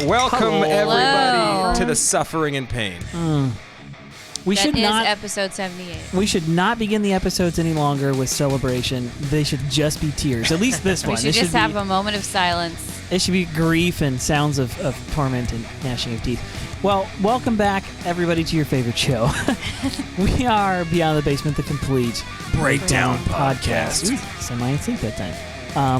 Welcome, everybody, to the suffering and pain. That is episode 78. We should not begin the episodes any longer with celebration. They should just be tears. At least this one. We should just have a moment of silence. It should be grief and sounds of torment and gnashing of teeth. Well, welcome back, everybody, to your favorite show. We are Beyond the Basement, the complete breakdown podcast. Semi-in-sync that time.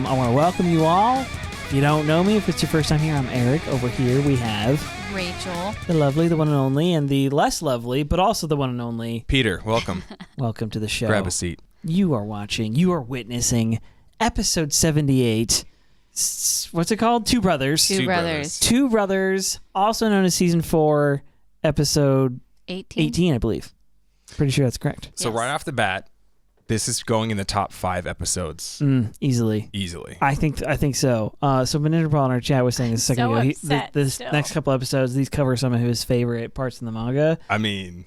I want to welcome you all. If you don't know me, if it's your first time here, I'm Eric. Over here we have Rachel. The lovely, the one and only, and the less lovely, but also the one and only Peter. Welcome. Welcome to the show. Grab a seat. You are witnessing episode 78. What's it called? Two Brothers. Two Brothers, also known as season 4, episode 18, I believe. Pretty sure that's correct. So right off the bat, this is going in the top 5 episodes. Easily. I think so. So Benindra in our chat was saying this a second ago. This next couple episodes, these cover some of his favorite parts in the manga. I mean,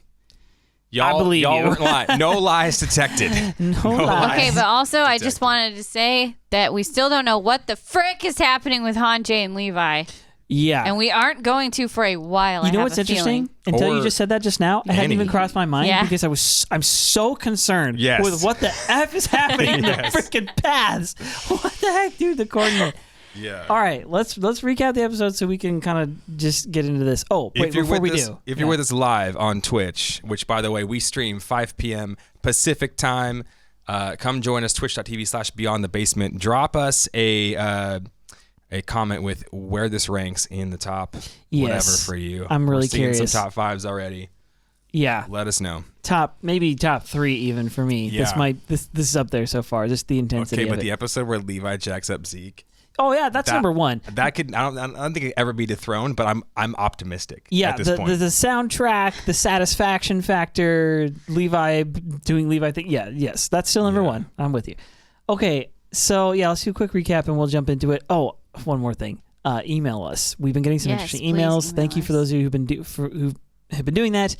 I believe y'all you. weren't lying. No lies detected. No lies. Okay, but also I just wanted to say that we still don't know what the frick is happening with Han, Jay, and Levi. Yeah. And we aren't going to for a while. You know what's interesting? Until you just said that just now, it hadn't even crossed my mind because I'm so concerned with what the F is happening in the freaking paths. What the heck, dude? The coordinate. Yeah. All right, let's recap the episode so we can kind of just get into this. Oh, wait, before we do. If you're with us live on Twitch, which, by the way, we stream 5 p.m. Pacific time, come join us, twitch.tv/beyondthebasement. Drop us a comment with where this ranks in the top whatever for you. I'm really curious. We're seeing some top 5s already. Yeah. Let us know. Maybe top 3 even for me. Yeah. This is up there so far. Just the intensity of it. Okay, but the episode where Levi jacks up Zeke. Oh yeah, that's number 1. That could I don't think it could ever be dethroned, but I'm optimistic. Yeah, at this point. The soundtrack, the satisfaction factor, Levi doing Levi thing. Yeah, yes, that's still number 1. I'm with you. Okay, so let's do a quick recap and we'll jump into it. Oh, one more thing. Email us. We've been getting some interesting emails. Thank you for those of you who have been doing that.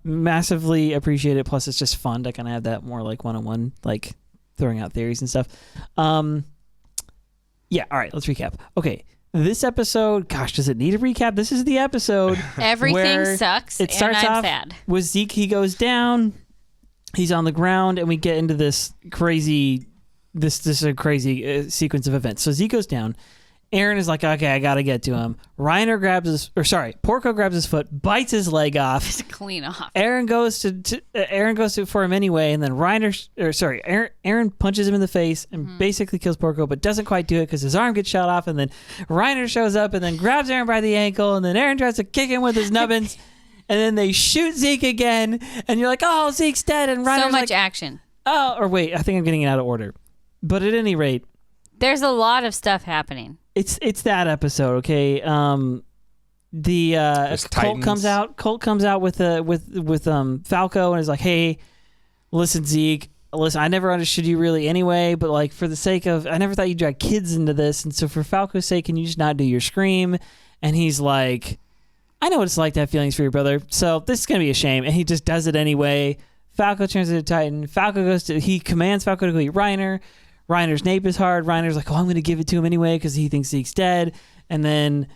Massively appreciate it. Plus, it's just fun to kind of have that more like one-on-one, like throwing out theories and stuff. Yeah, all right, let's recap. Okay, this episode, gosh, does it need a recap? This is the episode. Everything sucks, it starts and I'm off sad. With Zeke, he goes down, he's on the ground, and we get into this crazy sequence of events. So Zeke goes down. Eren is like, okay, I gotta get to him. Porco grabs his foot, bites his leg off. Just clean off. Eren goes to for him anyway, and then Eren punches him in the face and basically kills Porco, but doesn't quite do it because his arm gets shot off, and then Reiner shows up and then grabs Eren by the ankle, and then Eren tries to kick him with his nubbins, and then they shoot Zeke again, and you're like, oh, Zeke's dead, and Reiner's so much action. Oh, or wait, I think I'm getting it out of order. But at any rate, there's a lot of stuff happening. It's that episode, okay? Colt comes out. Colt comes out with Falco and is like, "Hey, listen, Zeke. Listen, I never understood you really anyway, but like for the sake of, I never thought you'd drag kids into this, and so for Falco's sake, can you just not do your scream?" And he's like, "I know what it's like to have feelings for your brother, so this is gonna be a shame." And he just does it anyway. Falco turns into Titan. He commands Falco to go eat Reiner. Reiner's nape is hard. Reiner's like, "Oh, I'm going to give it to him anyway because he thinks Zeke's dead." And then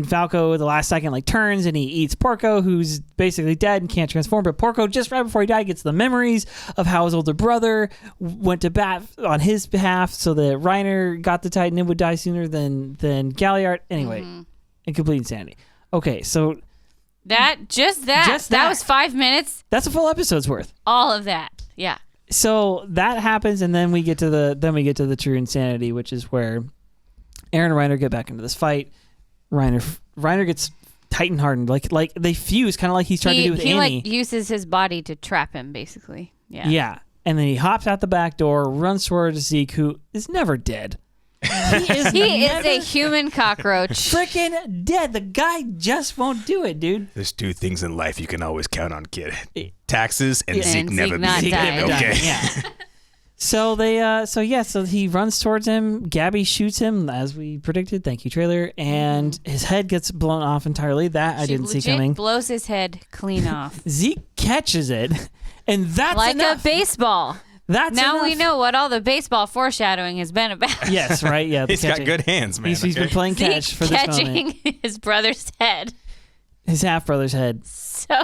Falco, at the last second, like turns and he eats Porco, who's basically dead and can't transform. But Porco, just right before he died, gets the memories of how his older brother went to bat on his behalf, so that Reiner got the Titan and would die sooner than Galliard. Anyway, in complete insanity. Okay, so that was 5 minutes. That's a full episode's worth. All of that, yeah. So that happens, and then we get to the true insanity, which is where Eren and Reiner get back into this fight. Reiner gets Titan hardened, like they fuse, kind of like he's trying to do with Annie. He uses his body to trap him, basically. Yeah. Yeah, and then he hops out the back door, runs towards Zeke, who is never dead. He is a human cockroach. Freaking dead. The guy just won't do it, dude. There's 2 things in life you can always count on, kid: taxes and Zeke never being dead. Okay. Yeah. So he runs towards him. Gabi shoots him, as we predicted. Thank you, trailer. And his head gets blown off entirely. That I didn't see coming. Blows his head clean off. Zeke catches it, and that's like enough. A baseball. That's Now enough. we know what all the baseball foreshadowing has been about. Yes, right. Yeah, the He's catching. got good hands, man. He's been playing catch Zeke for this moment. catching his brother's head. His half brother's head. So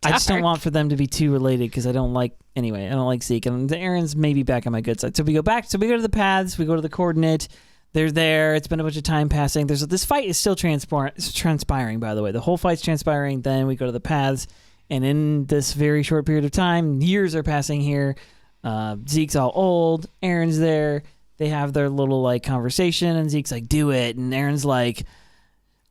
I just don't dark. want for them to be too related because I don't like. Anyway, I don't like Zeke, and the Eren's maybe back on my good side. So we go back. So we go to the paths. We go to the coordinate. They're there. It's been a bunch of time passing. This fight is still transpiring. By the way, the whole fight's transpiring. Then we go to the paths, and in this very short period of time, years are passing here. Zeke's all old. Eren's there. They have their little like conversation, and Zeke's like, "Do it," and Eren's like,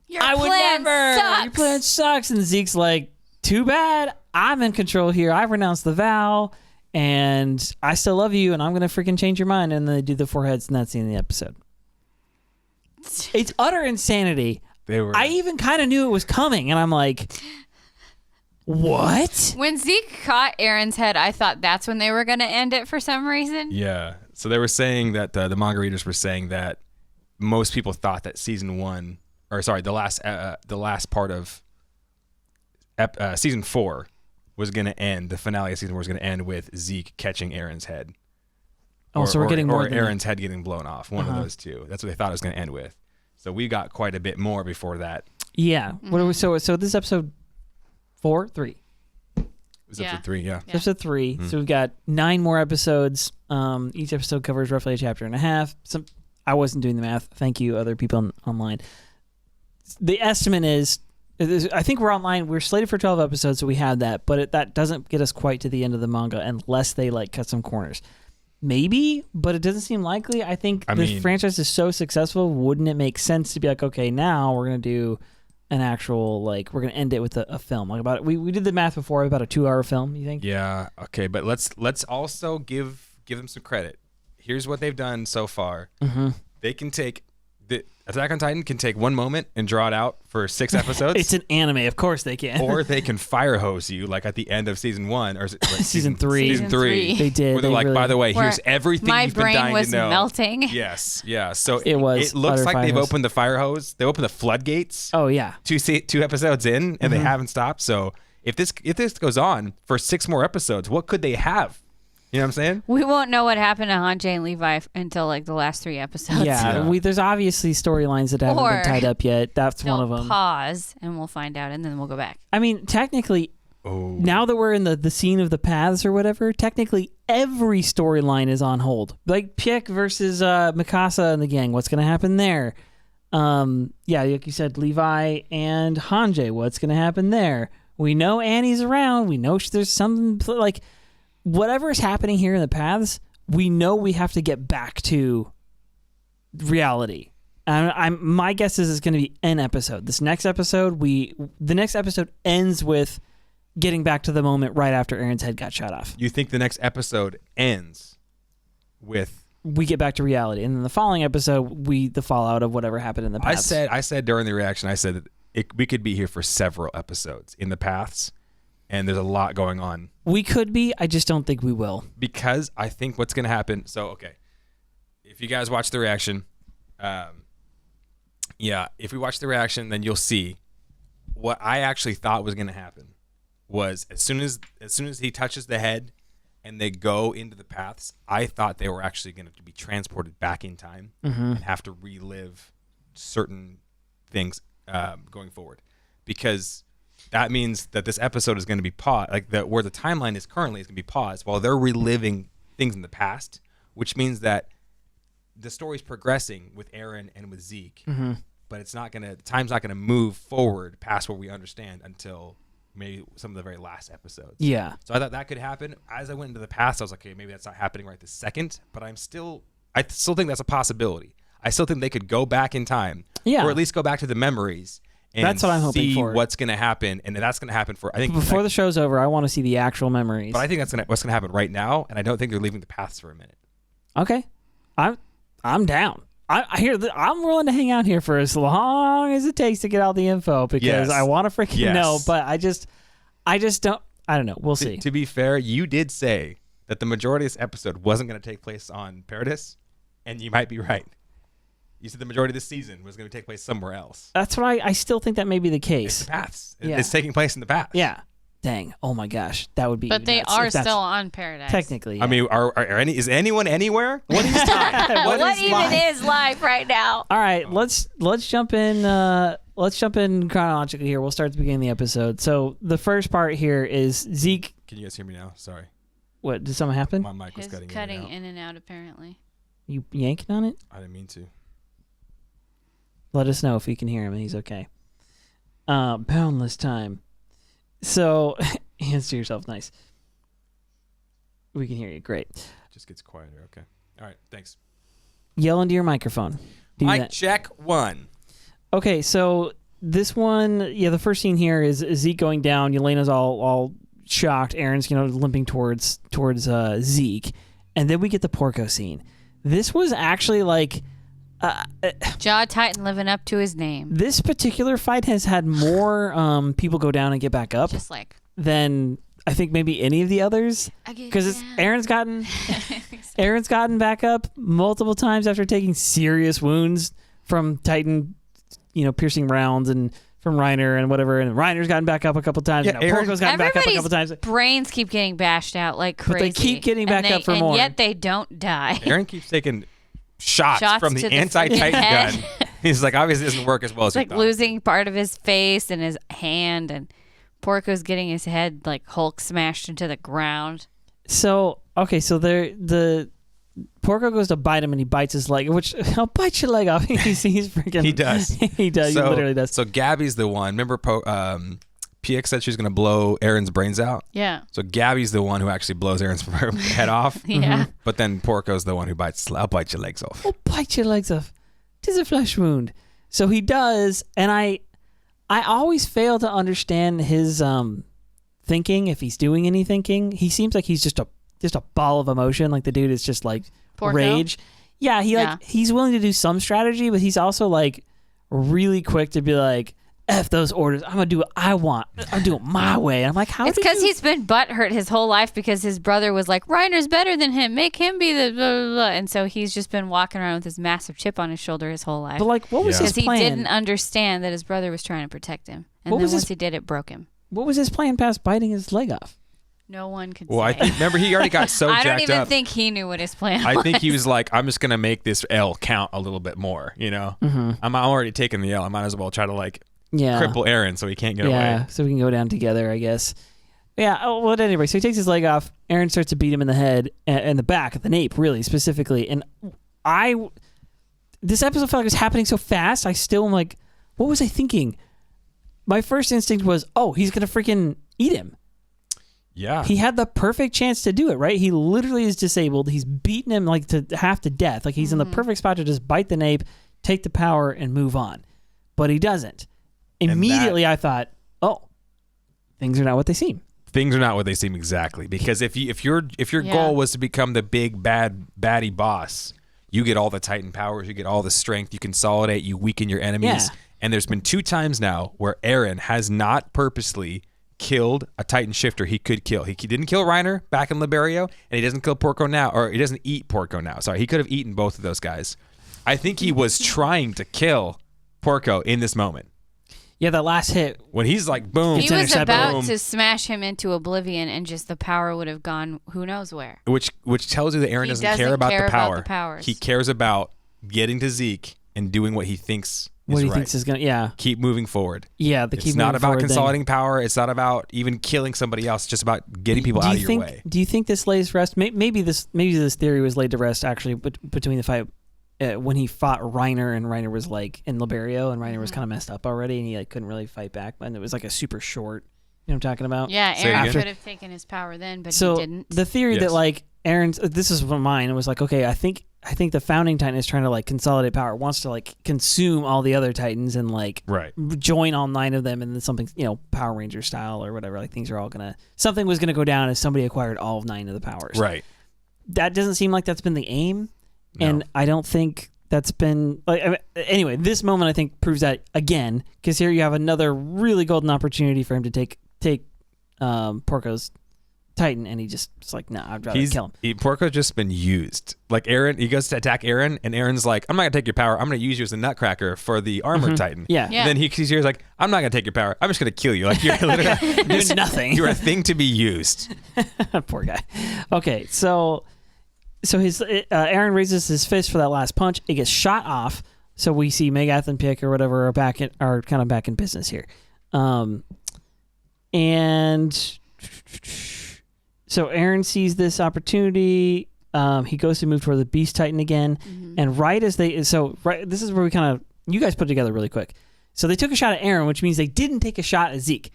Your plan sucks. Your plan sucks." And Zeke's like, "Too bad. I'm in control here. I renounced the vow, and I still love you, and I'm gonna freaking change your mind." And then they do the foreheads, and that's the end of the episode. It's utter insanity. I even kind of knew it was coming, and I'm like, what? When Zeke caught Eren's head, I thought that's when they were going to end it for some reason. Yeah. So they were saying that the manga readers were saying that most people thought that the last part of season 4 was going to end. The finale of season 4 was going to end with Zeke catching Eren's head. Oh, so we're getting more than Eren's head getting blown off. One of those two. That's what they thought it was going to end with. So we got quite a bit more before that. Yeah. What are we? So this is episode 3. It was episode 3, yeah. Episode 3. So we've got 9 more episodes. Each episode covers roughly a chapter and a half. I wasn't doing the math. Thank you, other people online. The estimate is, I think we're online. We're slated for 12 episodes, so we have that. But that doesn't get us quite to the end of the manga unless they like cut some corners. Maybe, but it doesn't seem likely. I think the franchise is so successful. Wouldn't it make sense to be like, okay, now we're gonna do an actual we're gonna end it with a film like about it. We did the math before about a 2-hour film. You think? Yeah. Okay, but let's also give them some credit. Here's what they've done so far. Mm-hmm. They can take Attack on Titan can take one moment and draw it out for 6 episodes. It's an anime, of course they can. Or they can fire hose you like at the end of season 1 or season 3. Season 3. They did. Where they're like, really, by the way, here's everything you've been dying to know. My brain was melting. Yes, yeah. So it looks like they've opened the fire hose. They opened the floodgates. Oh yeah. 2 episodes in, and they haven't stopped. So if this goes on for 6 more episodes, what could they have? You know what I'm saying? We won't know what happened to Hanji and Levi until like the last 3 episodes. Yeah. There's obviously storylines that haven't been tied up yet. That's one of them. Pause and we'll find out, and then we'll go back. I mean, technically, now that we're in the scene of the paths or whatever, technically every storyline is on hold. Like Piek versus Mikasa and the gang. What's going to happen there? Yeah, like you said, Levi and Hanji. What's going to happen there? We know Annie's around. We know there's something like whatever is happening here in the paths. We know we have to get back to reality. My guess is it's going to be an episode. The next episode ends with getting back to the moment right after Eren's head got shot off. You think the next episode ends with we get back to reality, and then the following episode, the fallout of whatever happened in the paths. I said during the reaction, I said that we could be here for several episodes in the paths, and there's a lot going on. We could be. I just don't think we will. Because I think what's going to happen. So, okay, if you guys watch the reaction, if we watch the reaction, then you'll see what I actually thought was going to happen was as soon as he touches the head and they go into the paths, I thought they were actually going to be transported back in time and have to relive certain things going forward, because that means that this episode is going to be paused, where the timeline is currently is going to be paused while they're reliving things in the past, which means that the story's progressing with Eren and with Zeke, but time's not going to move forward past what we understand until maybe some of the very last episodes. Yeah. So I thought that could happen. As I went into the past, I was like, okay, maybe that's not happening right this second, but I still think that's a possibility. I still think they could go back in time, or at least go back to the memories and that's what I'm hoping see for. What's going to happen, and that's going to happen I think before the show's over. I want to see the actual memories. But I think that's what's going to happen right now, and I don't think they're leaving the paths for a minute. Okay, I'm down. I'm willing to hang out here for as long as it takes to get all the info, because I want to freaking know. But I just don't. I don't know. We'll see. To be fair, you did say that the majority of this episode wasn't going to take place on Paradis, and you might be right. You said the majority of this season was going to take place somewhere else. That's what I still think that may be the case. It's the paths. Yeah. It's taking place in the paths. Yeah. Dang. Oh my gosh. That would be. But they nuts are if that's- still on Paradise. technically. I mean, is anyone anywhere? What is time? What is even life? is live right now? All right, let's jump in. Let's jump in chronologically here. We'll start at the beginning of the episode. So the first part here is Zeke. Can you guys hear me now? Sorry, What, did something happen? my mic was His cutting in and out apparently. You yanking on it? I didn't mean to. Let us know if you can hear him and he's okay. Boundless time. So answer yourself. Nice. We can hear you. Great. It just gets quieter. Okay. All right. Thanks. Yell into your microphone. Do Mic that. check 1. Okay, so this one, the first scene here is Zeke going down. Yelena's all shocked. Eren's limping towards Zeke, and then we get the Porco scene. This was actually like Jaw Titan living up to his name. this particular fight has had more people go down and get back up Just like than I think maybe any of the others, because Eren's gotten back up multiple times after taking serious wounds from Titan, piercing rounds, and from Reiner and whatever, and Reiner's gotten back up a couple times. Yeah, Now Porco's gotten back up a couple times. brains keep getting bashed out like crazy. But they keep getting back up for and more. yet they don't die. Eren keeps taking shots from to the the anti-Titan head. gun. He's like, obviously, it doesn't work as well as It's like we thought. losing part of his face and his hand, and Porco's getting his head like Hulk smashed into the ground. So the Porco goes to bite him and he bites his leg, which I'll bite your leg off. he's freaking. He does. he does. So, he literally does. So Gabi's the one. Remember, PX said she was going to blow Eren's brains out. Yeah. So Gabi's the one who actually blows Eren's head off. Yeah. But then Porco's the one who bites. I'll bite your legs off. I'll bite your legs off. 'Tis a flesh wound. So he does, and I always fail to understand his thinking, if he's doing any thinking. He seems like he's just a ball of emotion. Like the dude is just like Porco? rage. Yeah, he's willing to do some strategy, but he's also like really quick to be like, F those orders. I'm gonna do what I want. I'm doing it my way. And I'm like, how? It's because he's been butthurt his whole life because his brother was like, Reiner's better than him. Make him be the blah, blah, blah. And so he's just been walking around with this massive chip on his shoulder his whole life. But like, what was his Because plan? he didn't understand that his brother was trying to protect him. And What then was once his- he did, it broke him. What was his plan past biting his leg off? No one could Well, say. I think, remember, he already got so I jacked don't even up. think he knew what his plan was. I think he was like, I'm just going to make this L count a little bit more, I'm already taking the L. I might as well try to cripple Eren so he can't get away. So we can go down together, I guess. Yeah. Oh, well, anyway, so he takes his leg off. Eren starts to beat him in the head and the back, the nape, really specifically. And this episode felt like it was happening so fast. I still am like, what was I thinking? My first instinct was, oh, he's gonna freaking eat him. Yeah. He had the perfect chance to do it, right? He literally is disabled. He's beaten him like to half to death. Like he's in the perfect spot to just bite the nape, take the power, and move on. But he doesn't. Immediately, I thought, oh, things are not what they seem. Things are not what they seem exactly. Because if your goal was to become the big baddie boss, you get all the Titan powers, you get all the strength, you consolidate, you weaken your enemies. Yeah. And there's been 2 times now where Eren has not purposely killed a Titan shifter he could kill. He didn't kill Reiner back in Liberio, and he doesn't kill Porco now, or he doesn't eat Porco now. Sorry, he could have eaten both of those guys. I think he was trying to kill Porco in this moment. Yeah, that last hit. When he's like, boom. He was intercepted. about Boom. to smash him into oblivion, and just the power would have gone who knows where. Which tells you that Eren He doesn't care about the power. the powers. He cares about getting to Zeke and doing what he thinks What is he right. thinks is going to, Keep moving forward. Yeah, It's not about consolidating power. It's not about even killing somebody else. It's just about getting people out of your way. Do you think this lays rest? Maybe this theory was laid to rest actually between the fight when he fought Reiner, and Reiner was like in Liberio, and Reiner was kind of messed up already, and he like couldn't really fight back, and it was like a super short. You know what I'm talking about? Yeah, Say it Eren again. could have taken his power then, but So he didn't. the theory Yes. that like Eren's this is mine. It was like, okay, I think the founding Titan is trying to like consolidate power, wants to like consume all the other Titans and like Right. join all 9 of them, and then something, Power Ranger style or whatever. Like something was gonna go down as somebody acquired all 9 of the powers. Right. That doesn't seem like that's been the aim, No. and I don't think that's been anyway. This moment I think proves that again, because here you have another really golden opportunity for him to take Porco's Titan, and he just is like, nah, I'd rather kill him. Porco's just been used. Like Eren, he goes to attack Eren, and Eren's like, I'm not gonna take your power. I'm gonna use you as a nutcracker for the armor Titan. Yeah. And then he's here like, I'm not gonna take your power. I'm just gonna kill you. Like you're literally doing nothing. You're a thing to be used. Poor guy. Okay, so his Eren raises his fist for that last punch. It gets shot off. So we see Megath and Pick or whatever are kind of back in business here, and so Eren sees this opportunity. He goes to move toward the Beast Titan again, and this is where we kind of you guys put it together really quick. So they took a shot at Eren, which means they didn't take a shot at Zeke.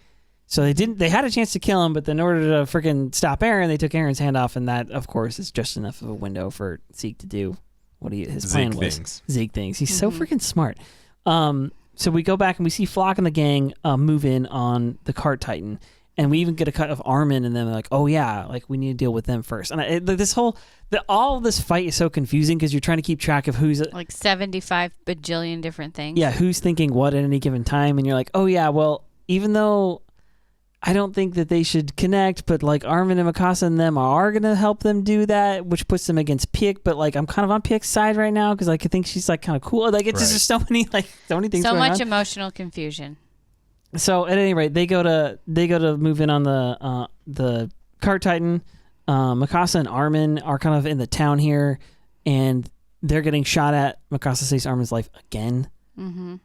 So they had a chance to kill him, but in order to freaking stop Eren, they took Eren's hand off, and that, of course, is just enough of a window for Zeke to do what his plan was. Zeke things. He's so freaking smart. So we go back and we see Flock and the gang move in on the Cart Titan, and we even get a cut of Armin and them like, oh yeah, like we need to deal with them first. And all of this fight is so confusing because you're trying to keep track of who's like 75 bajillion different things. Yeah, who's thinking what at any given time, and you're like, oh yeah, well, even though I don't think that they should connect, but like Armin and Mikasa and them are going to help them do that, which puts them against Pick. But like I'm kind of on Pick's side right now because like I think she's like kind of cool. Like it's just there's so many things. So going much on. emotional confusion. So at any rate, they go to move in on the Cart Titan. Mikasa and Armin are kind of in the town here, and they're getting shot at. Mikasa saves Armin's life again. Mm-hmm.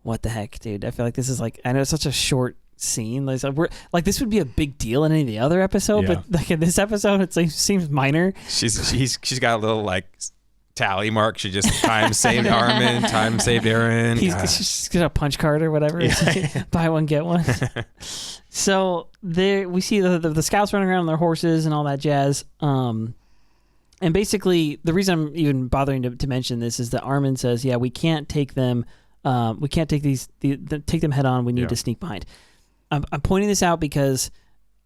What the heck, dude? I feel like this is like I know it's such a short scene. Like this would be a big deal in any of the other episode, but like in this episode, it seems minor. She's got a little like tally mark. She just time saved Armin, time saved Eren. She's got a punch card or whatever. Yeah. Buy one get one. So there we see the scouts running around on their horses and all that jazz. And basically, the reason I'm even bothering to mention this is that Armin says, "Yeah, we can't take them. We can't take take them head on. We need to sneak behind." I'm pointing this out because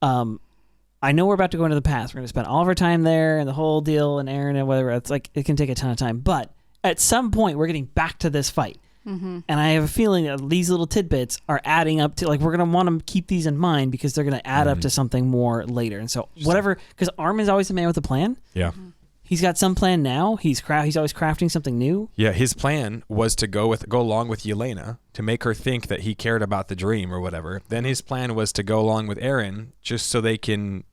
I know we're about to go into the past. We're going to spend all of our time there and the whole deal and Eren and whatever. It's like it can take a ton of time. But at some point, we're getting back to this fight. Mm-hmm. And I have a feeling that these little tidbits are adding up to, like, we're going to want to keep these in mind because they're going to add up to something more later. And so whatever, because Armin's always the man with a plan. Yeah. Mm-hmm. He's got some plan now. He's always crafting something new. Yeah, his plan was to go along with Yelena to make her think that he cared about the dream or whatever. Then his plan was to go along with Eren just so they can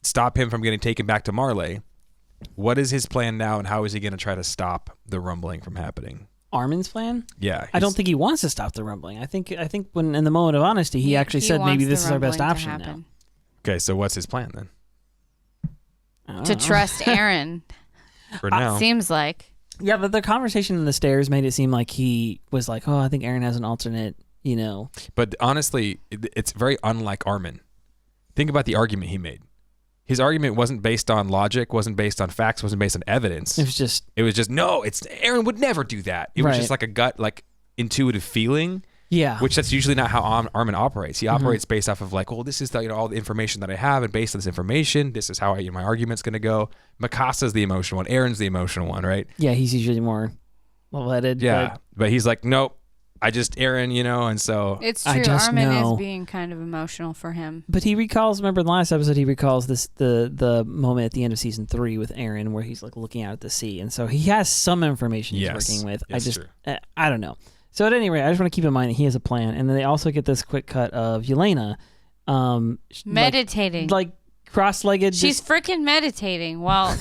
stop him from getting taken back to Marley. What is his plan now, and how is he going to try to stop the rumbling from happening? Armin's plan? Yeah. I don't think he wants to stop the rumbling. I think when in the moment of honesty, he actually said maybe this is our best option now. Okay, so what's his plan then? To trust Eren. For now. Seems like. Yeah, but the conversation in the stairs made it seem like he was like, oh, I think Eren has an alternate, you know. But honestly, it's very unlike Armin. Think about the argument he made. His argument wasn't based on logic, wasn't based on facts, wasn't based on evidence. It was just no, Eren would never do that. It was just like a gut, like intuitive feeling. Yeah. Which that's usually not how Armin operates. He operates based off of like, well, this is all the information that I have, and based on this information, this is how my argument's going to go. Mikasa's the emotional one. Eren's the emotional one, right? Yeah, he's usually more level-headed. Yeah, but he's like, nope, Eren, and so... It's true, Armin is being kind of emotional for him. But he recalls, remember in the last episode, he recalls the moment at the end of season 3 with Eren where he's like looking out at the sea, and so he has some information he's working with. I don't know. So at any rate, I just want to keep in mind that he has a plan. And then they also get this quick cut of Yelena. Meditating. Like cross-legged. She's freaking meditating while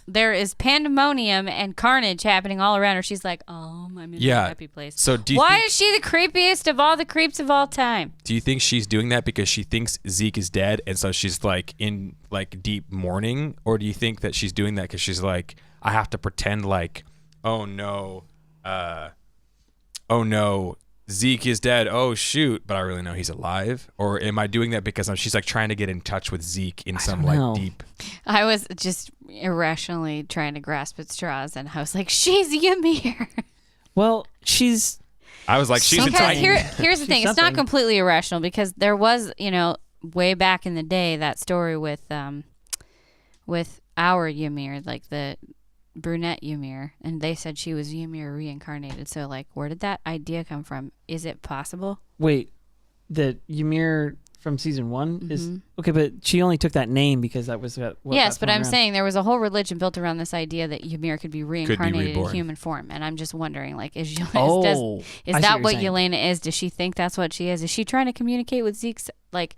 there is pandemonium and carnage happening all around her. She's like, oh, I'm in a happy place. So why is she the creepiest of all the creeps of all time? Do you think she's doing that because she thinks Zeke is dead and so she's like in like deep mourning? Or do you think that she's doing that because she's like, I have to pretend like, oh no, Zeke is dead. Oh, shoot. But I really know he's alive. Or am I doing that because she's like trying to get in touch with Zeke in some like deep... I was just irrationally trying to grasp at straws, and I was like, she's Ymir. Well, she's... I was like, she's a Titan. Here's the thing. It's not completely irrational because there was, way back in the day, that story with our Ymir, like the... brunette Ymir, and they said she was Ymir reincarnated. So like, where did that idea come from? Is it possible? Wait, the Ymir from season 1 is okay, but she only took that name because that was what yes, but I'm around. saying there was a whole religion built around this idea that Ymir could be reincarnated in reborn. human form, and I'm just wondering, like, is I see that what you're saying. Yelena is? Does she think that's what she is? Is she trying to communicate with Zeke's like?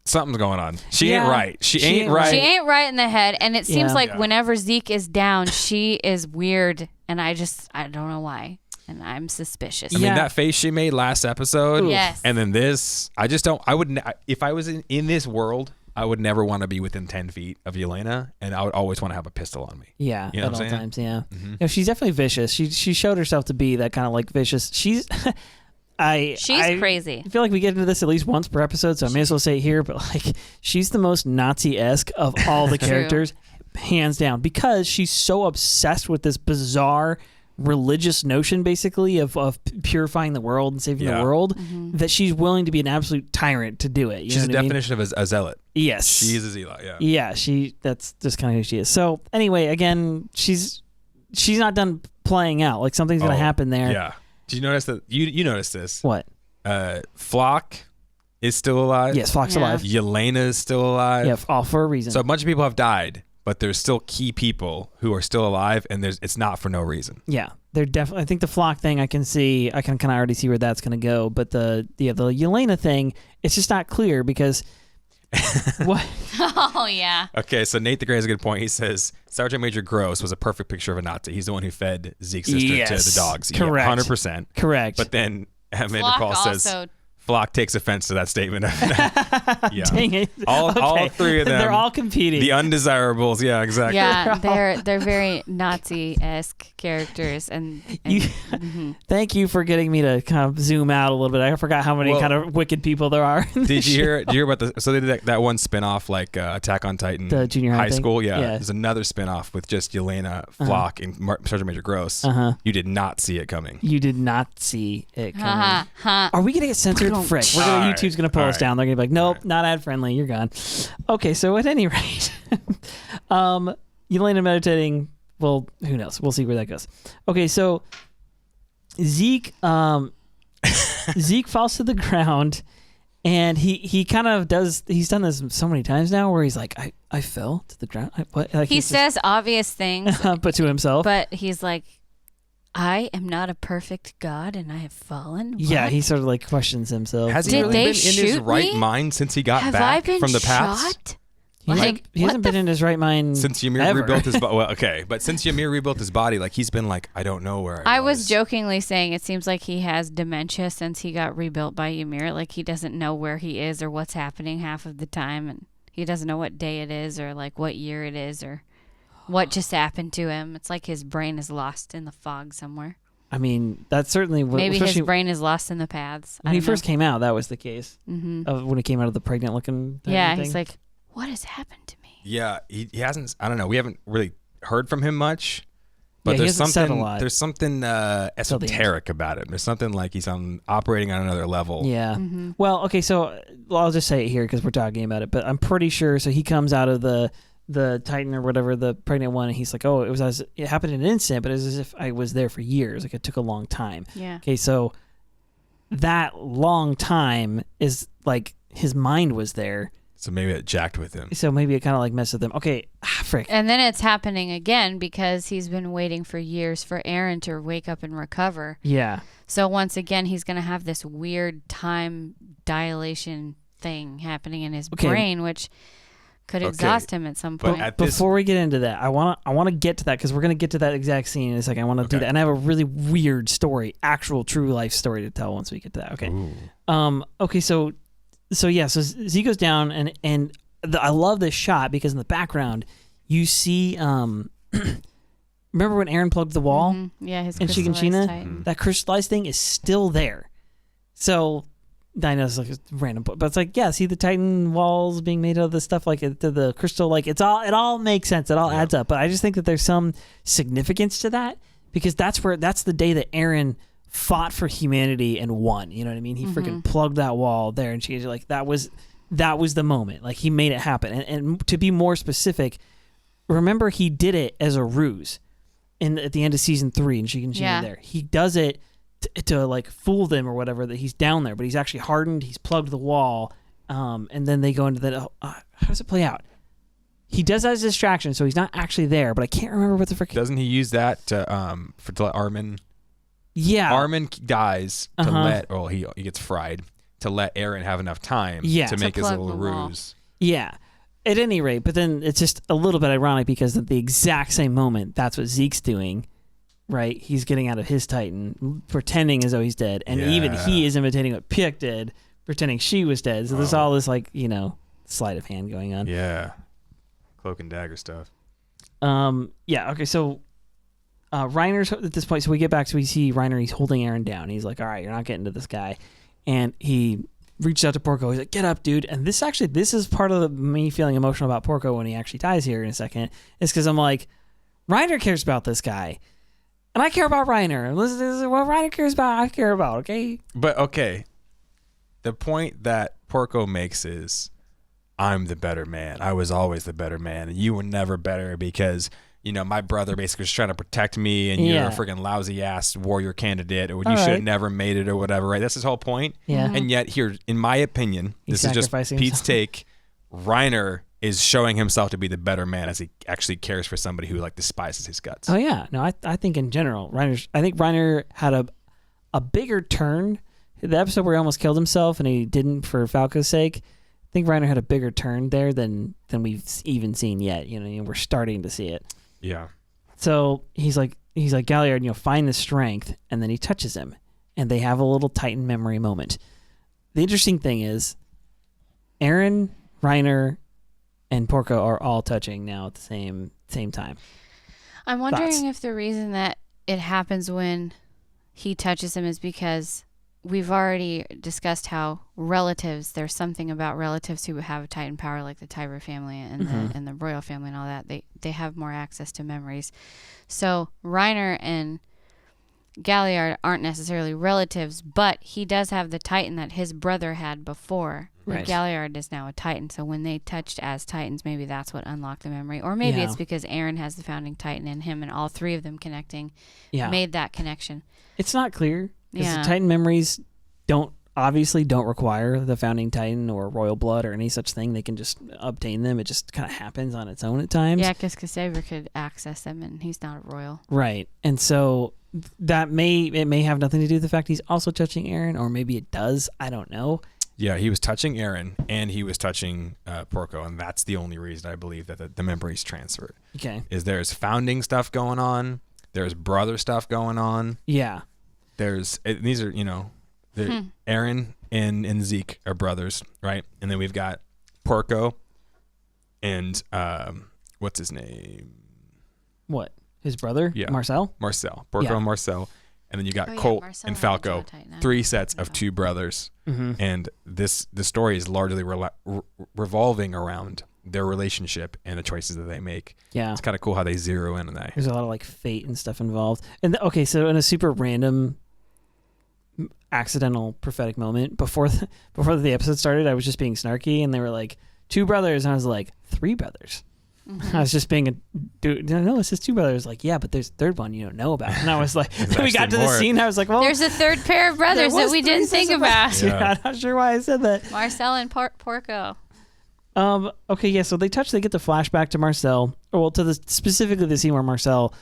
Something's going on. She ain't right. She ain't right. right. She ain't right in the head, and it seems like Yeah. whenever Zeke is down, she is weird, and I don't know why, and I'm suspicious. I mean, that face she made last episode, Yes. and then this, I just don't, I would, if I was in this world, I would never want to be within 10 feet of Yelena, and I would always want to have a pistol on me. Yeah, You know at what all I'm saying? times. Yeah, you know, she's definitely vicious. She showed herself to be that kind of like vicious. She's She's crazy. I feel like we get into this at least once per episode, so I may as well say it here. But like, she's the most Nazi-esque of all the characters, hands down, because she's so obsessed with this bizarre religious notion, basically of purifying the world and saving the world, that she's willing to be an absolute tyrant to do it. She's the definition of a zealot. Yes, She is a zealot. Yeah. Yeah, that's just kind of who she is. So anyway, again, she's not done playing out. Like something's gonna happen there. Yeah. Did you notice that? You noticed this? What? Flock is still alive. Yes, Flock's alive. Yelena is still alive. Yeah, all for a reason. So a bunch of people have died, but there's still key people who are still alive, and it's not for no reason. Yeah, they're definitely. I think the Flock thing, I can kind of already see where that's going to go. But the Yelena thing, it's just not clear because what? Oh yeah. Okay, so Nate the Grey has a good point. He says Sergeant Major Gross was a perfect picture of a Nazi. He's the one who fed Zeke's sister to the dogs. Correct. 100%. Correct. But then Amanda Flock Paul says also- Flock takes offense to that statement. Yeah. Dang it. All three of them. They're all competing. The undesirables. Yeah, exactly. Yeah, they're very Nazi-esque characters, and Thank you for getting me to kind of zoom out a little bit. I forgot how many kind of wicked people there are. Did you hear about so they did that one spinoff like Attack on Titan, The junior high thing? school? Yeah. Yeah. There's another spinoff with just Yelena, Flock, and Sergeant Major Gross. You did not see it coming. You did not see it coming. ha. Are we gonna get censored? Frick. YouTube's gonna pull us down. They're gonna be like, nope, not ad friendly. You're gone. Okay, so at any rate, Yelena meditating. Well, who knows? We'll see where that goes. Okay, so Zeke falls to the ground, and he kind of does. He's done this so many times now, where he's like, I fell to the ground. He says obvious things, but to himself. but he's like, I am not a perfect God, and I have fallen. Yeah, What? he sort of like questions himself. Has he Did really they been in his shoot right me? mind since he got Have I back been from the past? shot? He hasn't, Like, he hasn't what been in his right mind Since Ymir ever. rebuilt his body. Well, okay, but since Ymir rebuilt his body, like he's been like, I don't know where I was jokingly saying it seems like he has dementia since he got rebuilt by Ymir. Like he doesn't know where he is or what's happening half of the time, and he doesn't know what day it is or like what year it is or what just happened to him. It's like his brain is lost in the fog somewhere. I mean, that's certainly what. Maybe his especially brain is lost in the paths. when he first came out, that was the case. When he came out of the pregnant looking. Yeah, thing. he's like, what has happened to me? Yeah, he hasn't. I don't know. We haven't really heard from him much. But Yeah, he there's hasn't said a something. lot. There's something esoteric about it. There's something like he's operating on another level. Yeah. Well, okay, so I'll just say it here because we're talking about it. But I'm pretty sure. So he comes out of the Titan or whatever, the pregnant one, and he's like, oh, it happened in an instant, but it was as if I was there for years. Like it took a long time. Yeah. Okay, so that long time is like his mind was there. So maybe it jacked with him. So maybe it kind of like messed with him. Okay, frick. And then it's happening again because he's been waiting for years for Eren to wake up and recover. Yeah. So once again, he's going to have this weird time dilation thing happening in his brain, which could exhaust him at some point. Before we get into that, I want to get to that because we're going to get to that exact scene in a second. I want to do that. And I have a really weird story, actual true life story to tell once we get to that. Okay. Ooh. Okay, so Zeke goes down and I love this shot because in the background you see remember when Eren plugged the wall Yeah, his in crystallized Shiganshina? Titan. That crystallized thing is still there. So I know it's like a random, but it's like, yeah, see the Titan walls being made out of the stuff like the crystal, like it all makes sense. It all adds up. But I just think that there's some significance to that because that's the day that Eren fought for humanity and won. You know what I mean? He freaking plugged that wall there, and she's like, that was the moment. Like he made it happen. And to be more specific, remember he did it as a ruse at the end of season 3, and Shiganshina there. He does it to like fool them or whatever that he's down there, but he's actually hardened. He's plugged the wall, And then they go into the how does it play out? He does that as a distraction, so he's not actually there. But I can't remember what the frick. Doesn't he use that to let Armin? Yeah, Armin dies to let. Well, he gets fried to let Eren have enough time to make his little ruse. Yeah. At any rate, but then it's just a little bit ironic because at the exact same moment, that's what Zeke's doing, right? He's getting out of his Titan, pretending as though he's dead, and even he is imitating what Pick did, pretending she was dead. So there's all this sleight of hand going on. Yeah, cloak and dagger stuff. Okay, so Reiner's at this point. So we get back, so we see Reiner. He's holding Eren down. He's like, "All right, you're not getting to this guy," and he reached out to Porco. He's like, "Get up, dude!" And this is part of me feeling emotional about Porco when he actually dies here in a second. Is because I'm like, Reiner cares about this guy, and I care about Reiner. This is what Reiner cares about. I care about. Okay. But okay, the point that Porco makes is, I'm the better man. I was always the better man, and you were never better because my brother basically was trying to protect me, and you're a freaking lousy ass warrior candidate, or you should have never made it, or whatever. Right? That's his whole point. Yeah. And yet, here, in my opinion, this is just Pete's take. Reiner is showing himself to be the better man as he actually cares for somebody who despises his guts. Oh yeah, no, I think in general, I think Reiner had a bigger turn. The episode where he almost killed himself and he didn't for Falco's sake. I think Reiner had a bigger turn there than we've even seen yet. We're starting to see it. Yeah. So he's like Galliard, find the strength, and then he touches him, and they have a little Titan memory moment. The interesting thing is, Eren, Reiner, and Porco are all touching now at the same time. I'm wondering if the reason that it happens when he touches him is because we've already discussed how there's something about relatives who have Titan power, like the Tiber family and the royal family and all that. They have more access to memories. So Reiner and Galliard aren't necessarily relatives, but he does have the Titan that his brother had before. Right. Galliard is now a Titan, so when they touched as Titans, maybe that's what unlocked the memory. Or maybe it's because Eren has the founding Titan in him, and all three of them connecting made that connection. It's not clear. Because the Titan memories don't require the founding Titan or royal blood or any such thing. They can just obtain them. It just kind of happens on its own at times. Yeah, because Kasaver could access them, and he's not a royal. Right. And so it may have nothing to do with the fact he's also touching Eren, or maybe it does. I don't know. Yeah, he was touching Eren, and he was touching Porco, and that's the only reason I believe that the memories transferred. Okay. There's founding stuff going on. There's brother stuff going on. Yeah. These are, Eren and Zeke are brothers, right? And then we've got Porco and what's his name? What? His brother? Yeah. Marcel? Porco and Marcel. And then you got Colt and Falco, 3 sets of 2 brothers. Mm-hmm. And the story is largely revolving around their relationship and the choices that they make. Yeah. It's kind of cool how they zero in on that. There's a lot of fate and stuff involved. And so in a super random accidental prophetic moment before the episode started, I was just being snarky, and they were like 2 brothers, and I was like 3 brothers. Mm-hmm. I was just being a dude. No, it's just 2 brothers. Like, yeah, but there's a third one you don't know about. And I was like, we got to the scene. I was like, well, there's a third pair of brothers that we didn't think about. Yeah. I'm not sure why I said that. Marcel and Porco. Okay, yeah. So they get the flashback to Marcel, specifically the scene where Marcel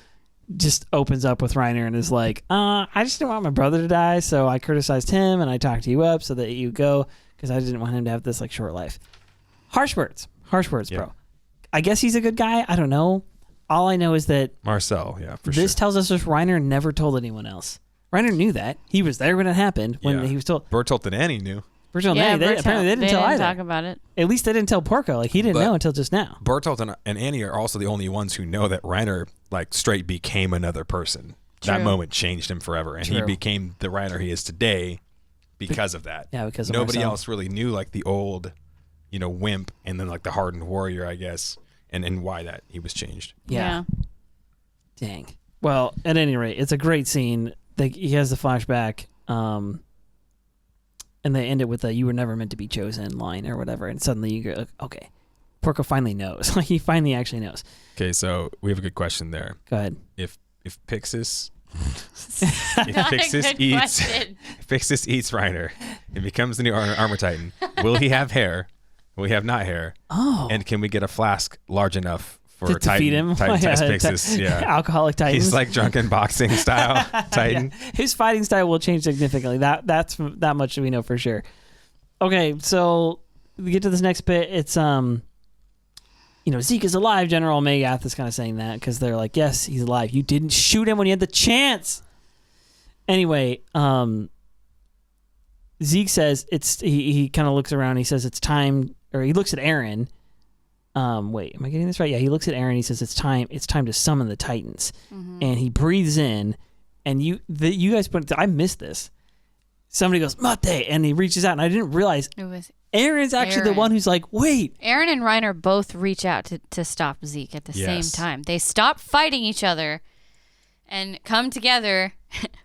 just opens up with Reiner and is like, I just didn't want my brother to die, so I criticized him and I talked you up so that you go, because I didn't want him to have this short life. Harsh words, bro. I guess he's a good guy. I don't know. All I know is that Marcel, for sure. This tells us that Reiner never told anyone else. Reiner knew that. He was there when it happened, when he was told. Bertolt and Annie knew. Apparently they didn't tell either. Talk about it. At least they didn't tell Porco. He didn't know until just now. Bertolt and Annie are also the only ones who know that Reiner straight became another person. True. That moment changed him forever, and he became the Reiner he is today because of that. Yeah, because of nobody Marcel. else really knew the old, wimp, and then the hardened warrior, I guess, and why that he was changed. Yeah. Dang. Well, at any rate, it's a great scene. He has the flashback. And they end it with a "you were never meant to be chosen" line or whatever, and suddenly you go, okay, Porco finally knows. He finally actually knows. Okay, so we have a good question there. Go ahead. If Pixis Fixus eats Reiner and becomes the new armor titan. Will he have hair? Will he have not hair? Oh. And can we get a flask large enough for to Titan? feed him? Titan test Fixus. Yeah. Alcoholic Titans. He's like drunken boxing style Titan. Yeah. His fighting style will change significantly. That's that much we know for sure. Okay, so we get to this next bit. It's Zeke is alive. General Megath is kind of saying that because they're like, yes, he's alive. You didn't shoot him when you had the chance. Anyway, Zeke says he kind of looks around. He says it's time, or he looks at Eren. Wait, am I getting this right? Yeah, he looks at Eren. He says it's time to summon the Titans, and he breathes in. And you guys I missed this. Somebody goes Mate, and he reaches out, and I didn't realize it was Eren's actually the one who's like, wait. Eren and Reiner both reach out to stop Zeke at the same time. They stop fighting each other and come together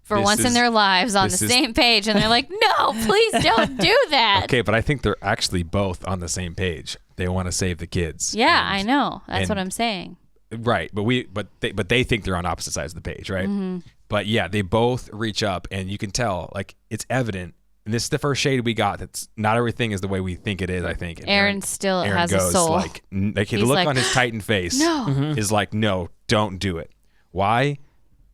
for once in their lives on the same page. And they're like, no, please don't do that. Okay, but I think they're actually both on the same page. They want to save the kids. Yeah, I know. That's what I'm saying. Right, but they think they're on opposite sides of the page, right? Mm-hmm. But yeah, they both reach up, and you can tell, like, it's evident. And this is the first shade we got. That's not everything is the way we think it is. I think and Eren still has goes, a soul. Like the look on his Titan face is like, no, don't do it. Why?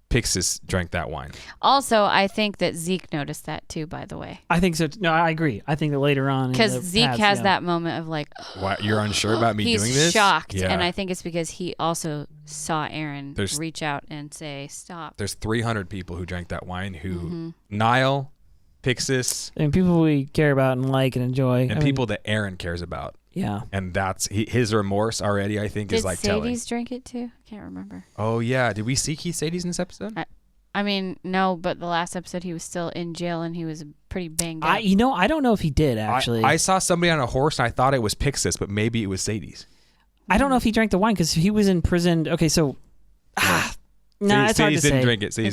Pixis drank that wine. Also, I think that Zeke noticed that too, by the way. I think so. No, I agree. I think that later on. Because Zeke has that moment of like, why, you're unsure about me doing this? He's shocked. Yeah. And I think it's because he also saw Eren reach out and say, stop. There's 300 people who drank that wine who Niall, Pixis. And people we care about and like and enjoy. And people that Eren cares about. Yeah. And that's his remorse already, I think, is like telling. Did Sadie's drink it too? I can't remember. Oh, yeah. Did we see Keith Sadie's in this episode? I mean, no, but the last episode he was still in jail and he was pretty banged up. I don't know if he did, actually. I saw somebody on a horse and I thought it was Pixis, but maybe it was Sadie's. I don't know if he drank the wine because he was in prison. Okay, so. No, it's hard to say. Sadie's didn't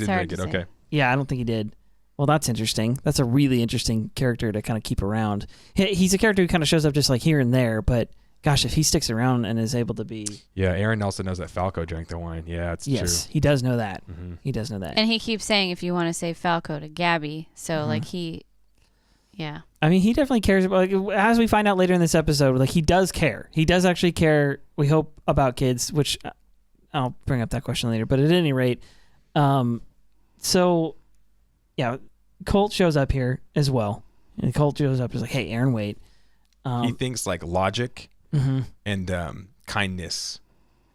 drink it. Okay. Yeah, I don't think he did. Well, that's interesting. That's a really interesting character to kind of keep around. He's a character who kind of shows up just like here and there, but gosh, if he sticks around and is able to be... Yeah, Eren also knows that Falco drank the wine. Yeah, it's true. Yes, he does know that. Mm-hmm. He does know that. And he keeps saying if you want to save Falco to Gabi. So, like, yeah. I mean, he definitely cares. Like, as we find out later in this episode, like, he does care. He does actually care, we hope, about kids, which I'll bring up that question later. But at any rate, so, yeah, Colt shows up here as well. And Colt shows up and is like, hey, Eren, wait. He thinks, like, logic and kindness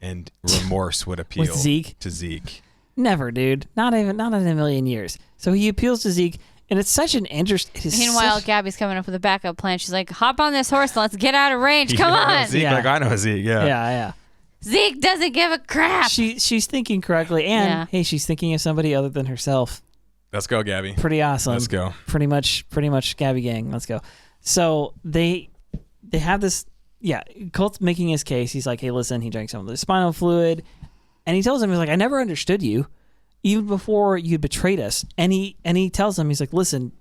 and remorse would appeal to Zeke. Never, dude. Not in a million years. So he appeals to Zeke, and it's such an interesting... Meanwhile, Gabi's coming up with a backup plan. She's like, hop on this horse and let's get out of range. Come on. Zeke, like I know Zeke, yeah. Yeah. Zeke doesn't give a crap. She's thinking correctly, and hey, she's thinking of somebody other than herself. Let's go, Gabi. Pretty awesome. Let's go. Pretty much Gabi gang. Let's go. So they have this... Yeah, Colt's making his case. He's like, hey, listen, he drank some of the spinal fluid. And he tells him, he's like, I never understood you, even before you betrayed us. And he tells him, he's like, listen,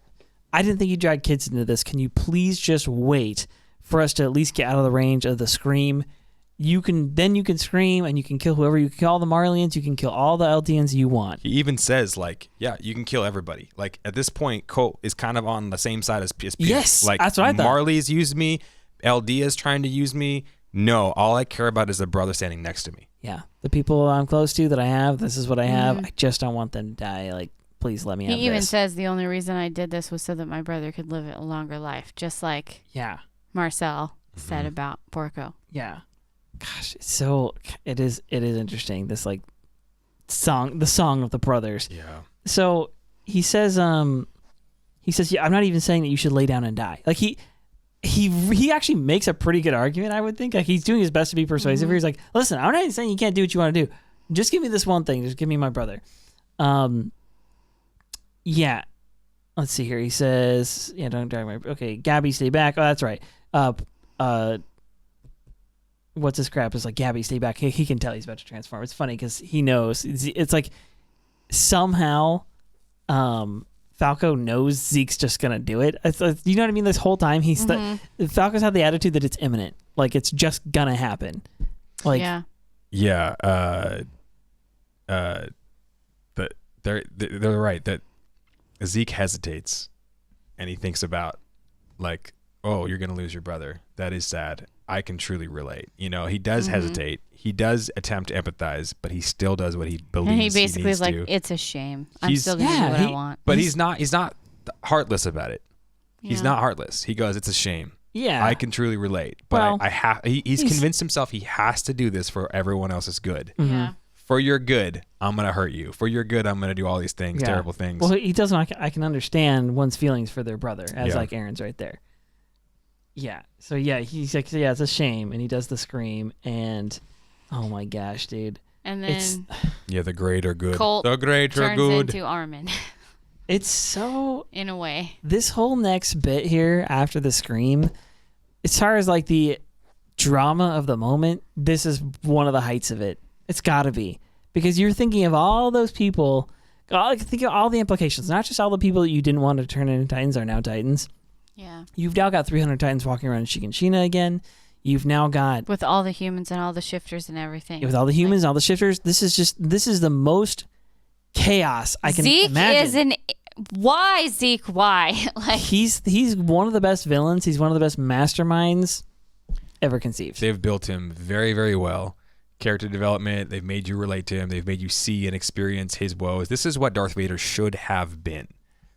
I didn't think you dragged kids into this. Can you please just wait for us to at least get out of the range of the scream? You can scream and you can kill whoever. You can kill all the Marlians. You can kill all the Eldians you want. He even says, like, yeah, you can kill everybody. Like, at this point, Colt is kind of on the same side as Pierce. Yes, like, that's what I thought. Marley's used me. Eldia's trying to use me. No, all I care about is the brother standing next to me. Yeah, the people I'm close to that I have, this is what I have. I just don't want them to die. Like, please let me have this. He even says the only reason I did this was so that my brother could live a longer life, just like Marcel said about Porco. Yeah. Gosh, it is interesting, this like the song of the brothers. Yeah. So he says, yeah, I'm not even saying that you should lay down and die. Like he actually makes a pretty good argument, I would think. Like, he's doing his best to be persuasive. He's like, listen, I'm not even saying you can't do what you want to do. Just give me this one thing. Just give me my brother. Yeah. Let's see here. He says, yeah, don't drag my... Okay, Gabi, stay back. Oh, that's right. What's his crap? Is like, Gabi, stay back. He can tell he's about to transform. It's funny because he knows. It's like somehow... Falco knows Zeke's just gonna do it. It's, you know what I mean? This whole time Falco's had the attitude that it's imminent, like it's just gonna happen. Like the they're right that Zeke hesitates, and he thinks about like, oh, you're gonna lose your brother. That is sad. I can truly relate. You know, he does hesitate. He does attempt to empathize, but he still does what he believes. And he basically is is like, to. it's a shame. I'm still gonna do what I want. But he's not heartless about it. He's Yeah. not heartless. He goes, it's a shame. Yeah. I can truly relate. But Well, he's convinced himself he has to do this for everyone else's good. Yeah. For your good, I'm going to hurt you. For your good, I'm going to do all these things, Yeah. terrible things. Well, he doesn't. I can understand one's feelings for their brother, as Yeah. like Eren's right there. Yeah. So yeah, he's like, yeah, it's a shame, and he does the scream, and oh my gosh, dude, And it's then Yeah, the greater good. Colt The greater turns good. into Armin it's so in a way. this whole next bit here after the scream, as far as like the drama of the moment, this is one of the heights of it. It's got to be, because you're thinking of all those people. Think of all the implications, not just all the people that you didn't want to turn into Titans are now Titans. Yeah. You've now got 300 Titans walking around in Shiganshina again. You've now got, With all the humans and all the shifters and everything. with all the humans and all the shifters, this is the most chaos I can Zeke imagine. is an... Why, Zeke? Why? Like, He's one of the best villains. He's one of the best masterminds ever conceived. They've built him very, very well. Character development. They've made you relate to him. They've made you see and experience his woes. This is what Darth Vader should have been.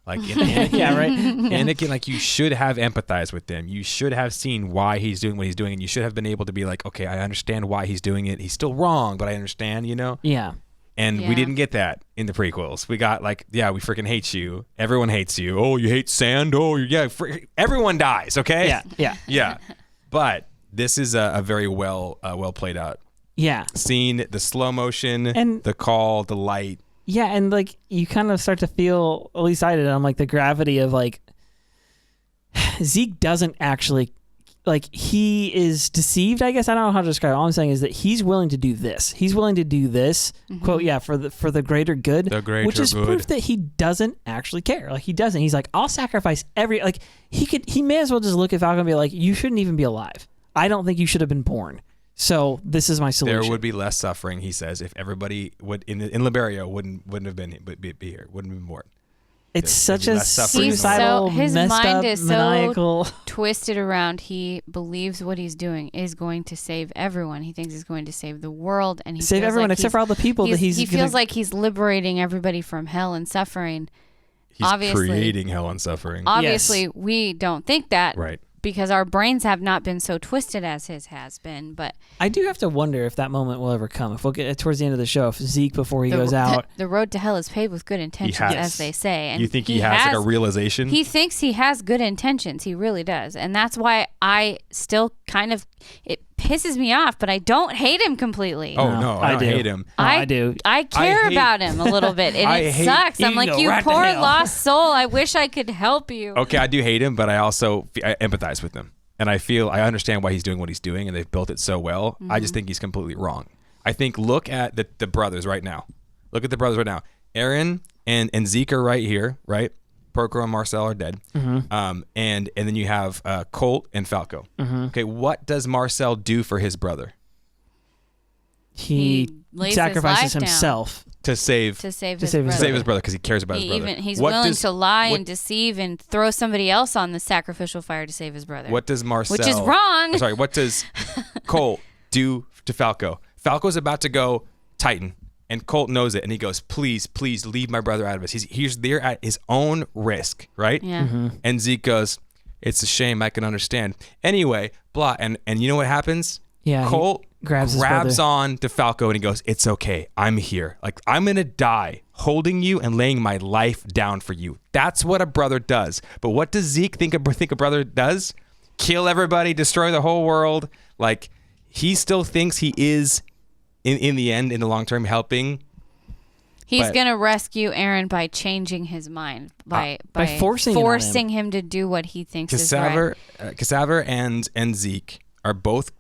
Like in Anakin, Yeah, right? Anakin, like you should have empathized with him. You should have seen why he's doing what he's doing, and you should have been able to be like, okay, I understand why he's doing it. He's still wrong, but I understand, you know? Yeah. And we Yeah. didn't get that in the prequels. We got like, yeah, we freaking hate you. Everyone hates you. Oh, you hate sand? Oh, yeah. Everyone dies, okay? Yeah. Yeah. Yeah. But this is a very well played out Yeah. scene. The slow motion, And- the call, the light. Yeah, and like you kind of start to feel, at least I did, I'm like the gravity of like Zeke doesn't actually, like, he is deceived, I guess. I don't know how to describe it. All I'm saying is that he's willing to do this. He's willing to do this, quote, yeah, for the greater good. The greater which is good. proof that he doesn't actually care. Like, he doesn't. He's like, I'll sacrifice like, he may as well just look at Falcon and be like, you shouldn't even be alive. I don't think you should have been born. So this is my solution. There would be less suffering, he says, if everybody would in Liberia wouldn't have been be here, wouldn't have been born. It's There'd such be a less suffering. suicidal, his messed mind up, is so maniacal. twisted around. He believes what he's doing is going to save everyone. He thinks he's going to save the world, and he Save feels everyone like except for all the people that he he's feels like he's liberating everybody from hell and suffering. He's Obviously. creating hell and suffering. Obviously, we don't think that, Right. because our brains have not been so twisted as his has been. But I do have to wonder if that moment will ever come. If we'll get towards the end of the show, if Zeke, before he goes out, the road to hell is paved with good intentions, has. as they say. And You think he has like a realization? He thinks he has good intentions. He really does. And that's why I still kind of, it pisses me off, but I don't hate him completely. Oh, no, I don't do. hate him. I do. I care hate- about him a little bit, and I it hate sucks. I'm you like, go you right to poor hell." lost soul. I wish I could help you. Okay, I do hate him, but I also I empathize with him. And I understand why he's doing what he's doing, and they've built it so well. I just think he's completely wrong. I think look at the brothers right now. Look at the brothers right now. Eren and Zeke are right here, right? Porco and Marcel are dead. And then you have Colt and Falco. Okay, what does Marcel do for his brother? He lays his sacrifices life down himself. To save to save To his save his brother. save his brother because he cares about his brother. He's What willing does- to lie what- and deceive and throw somebody else on the sacrificial fire to save his brother. What does Marcel? Which is wrong. Sorry, what does Colt do to Falco? Falco's about to go Titan, and Colt knows it, and he goes, "Please, please, leave my brother out of this. He's there at his own risk, right?" Yeah. And Zeke goes, "It's a shame. I can understand." Anyway, blah, and you know what happens? Yeah, he Colt grabs his brother. on to Falco, and he goes, "It's okay. I'm here. Like I'm gonna die, holding you and laying my life down for you." That's what a brother does. But what does Zeke think a brother does? Kill everybody, destroy the whole world. Like he still thinks he is, in the end, in the long term, helping. He's But- gonna rescue Eren by changing his mind, by forcing it on him. him to do what he thinks is right. Cassandra and Zeke are both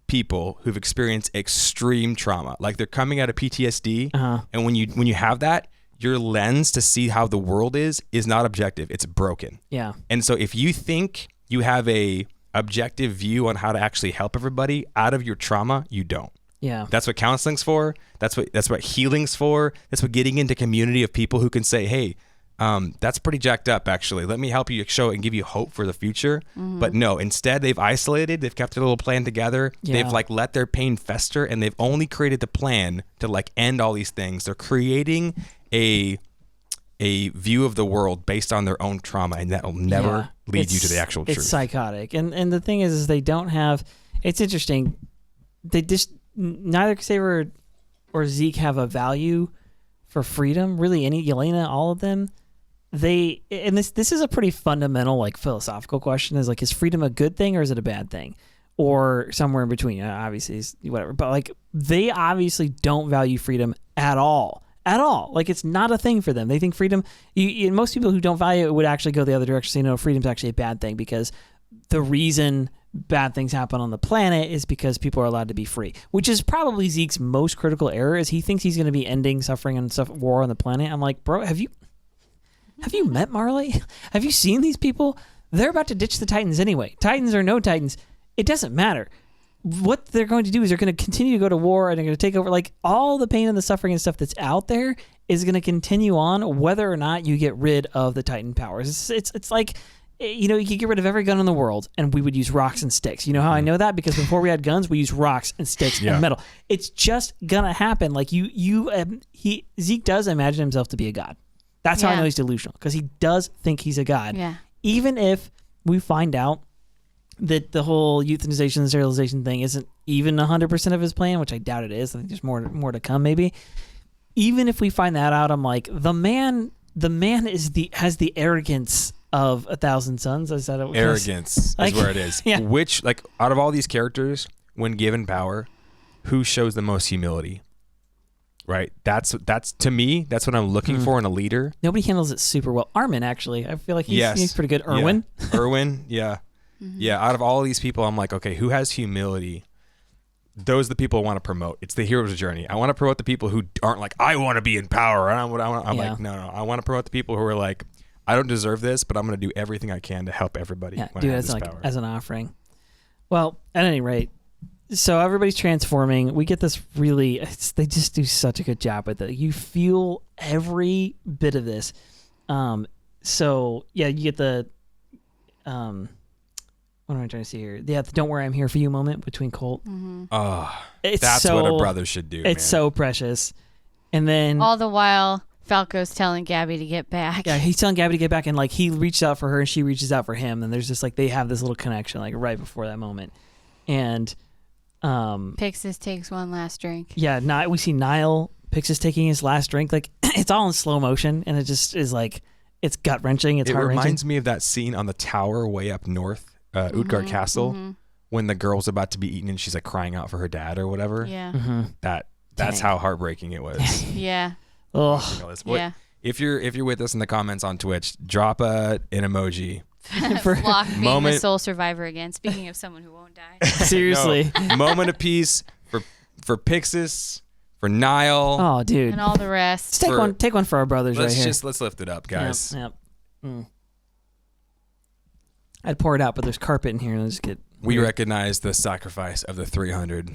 people who've experienced extreme trauma. Like they're coming out of PTSD, and when you have that, your lens to see how the world is not objective. It's broken. Yeah. And so if you think you have a objective view on how to actually help everybody out of your trauma, you don't. Yeah. That's what counseling's for. That's what healing's for. That's what getting into community of people who can say, hey, that's pretty jacked up, actually. Let me help you show it and give you hope for the future. But no, instead they've isolated. They've kept their little plan together. Yeah. They've like let their pain fester, and they've only created the plan to like end all these things. They're creating a view of the world based on their own trauma, and that will never lead you to the actual truth. It's psychotic. And the thing is they don't have, it's interesting. They just, neither Xavier or Zeke have a value for freedom. Really, Yelena, all of them. And this is a pretty fundamental, like, philosophical question, is like, is freedom a good thing or is it a bad thing? Or somewhere in between, obviously, whatever. But like, they obviously don't value freedom at all. At all. Like, it's not a thing for them. They think freedom, most people who don't value it would actually go the other direction, say, no, freedom's actually a bad thing, because the reason bad things happen on the planet is because people are allowed to be free, which is probably Zeke's most critical error, is he thinks he's going to be ending suffering and stuff, war on the planet. I'm like, bro, have you met Marley? Have you seen these people? They're about to ditch the Titans anyway. Titans or no Titans, it doesn't matter. What they're going to do is they're going to continue to go to war, and they're going to take over. Like, all the pain and the suffering and stuff that's out there is going to continue on whether or not you get rid of the Titan powers. It's like, you could get rid of every gun in the world and we would use rocks and sticks. You know how I know that? Because before we had guns, we used rocks and sticks and metal. It's just going to happen. Like, Zeke does imagine himself to be a god. That's how I know he's delusional, because he does think he's a god. Yeah. Even if we find out that the whole euthanization and sterilization thing isn't even 100% of his plan, which I doubt it is. I think there's more to come, maybe. Even if we find that out, I'm like, the man has the arrogance of 1,000 Suns. Is that what arrogance is where it is. Yeah. Which, like, out of all these characters, when given power, who shows the most humility? Right. That's to me. That's what I'm looking for in a leader. Nobody handles it super well. Armin, actually, I feel like he's pretty good. Erwin. Yeah. Erwin. Yeah. Yeah, out of all of these people, I'm like, okay, who has humility? Those are the people I want to promote. It's the hero's journey. I want to promote the people who aren't like, I want to be in power. And I'm like, no. I want to promote the people who are like, I don't deserve this, but I'm going to do everything I can to help everybody. Yeah, do it as an offering. Well, at any rate, so everybody's transforming. We get this really, they just do such a good job with it. You feel every bit of this. So, yeah, you get the... what am I trying to see here? Yeah, the "Don't Worry, I'm Here for You" moment between Colt. Mm-hmm. Oh, that's what a brother should do. It's so precious. And then all the while, Falco's telling Gabi to get back. Yeah, he's telling Gabi to get back, and like he reaches out for her, and she reaches out for him, and there's just like they have this little connection, like right before that moment. And Pixis takes one last drink. Yeah, we see Niall Pixis taking his last drink. Like it's all in slow motion, and it just is like it's gut wrenching. It's heart wrenching. It reminds me of that scene on the tower way up north. Utgard Castle, when the girl's about to be eaten and she's like crying out for her dad or whatever. Yeah. That's how heartbreaking it was. Yeah. Oh. Yeah. If you're with us in the comments on Twitch, drop an emoji. Flock being the sole survivor again. Speaking of someone who won't die. Seriously. No, moment of peace for Pixis, for Niall. Oh, dude. And all the rest. Take one for our brothers right here. Let's lift it up, guys. Yep. I'd pour it out, but there's carpet in here. And just get. We recognize the sacrifice of the 300.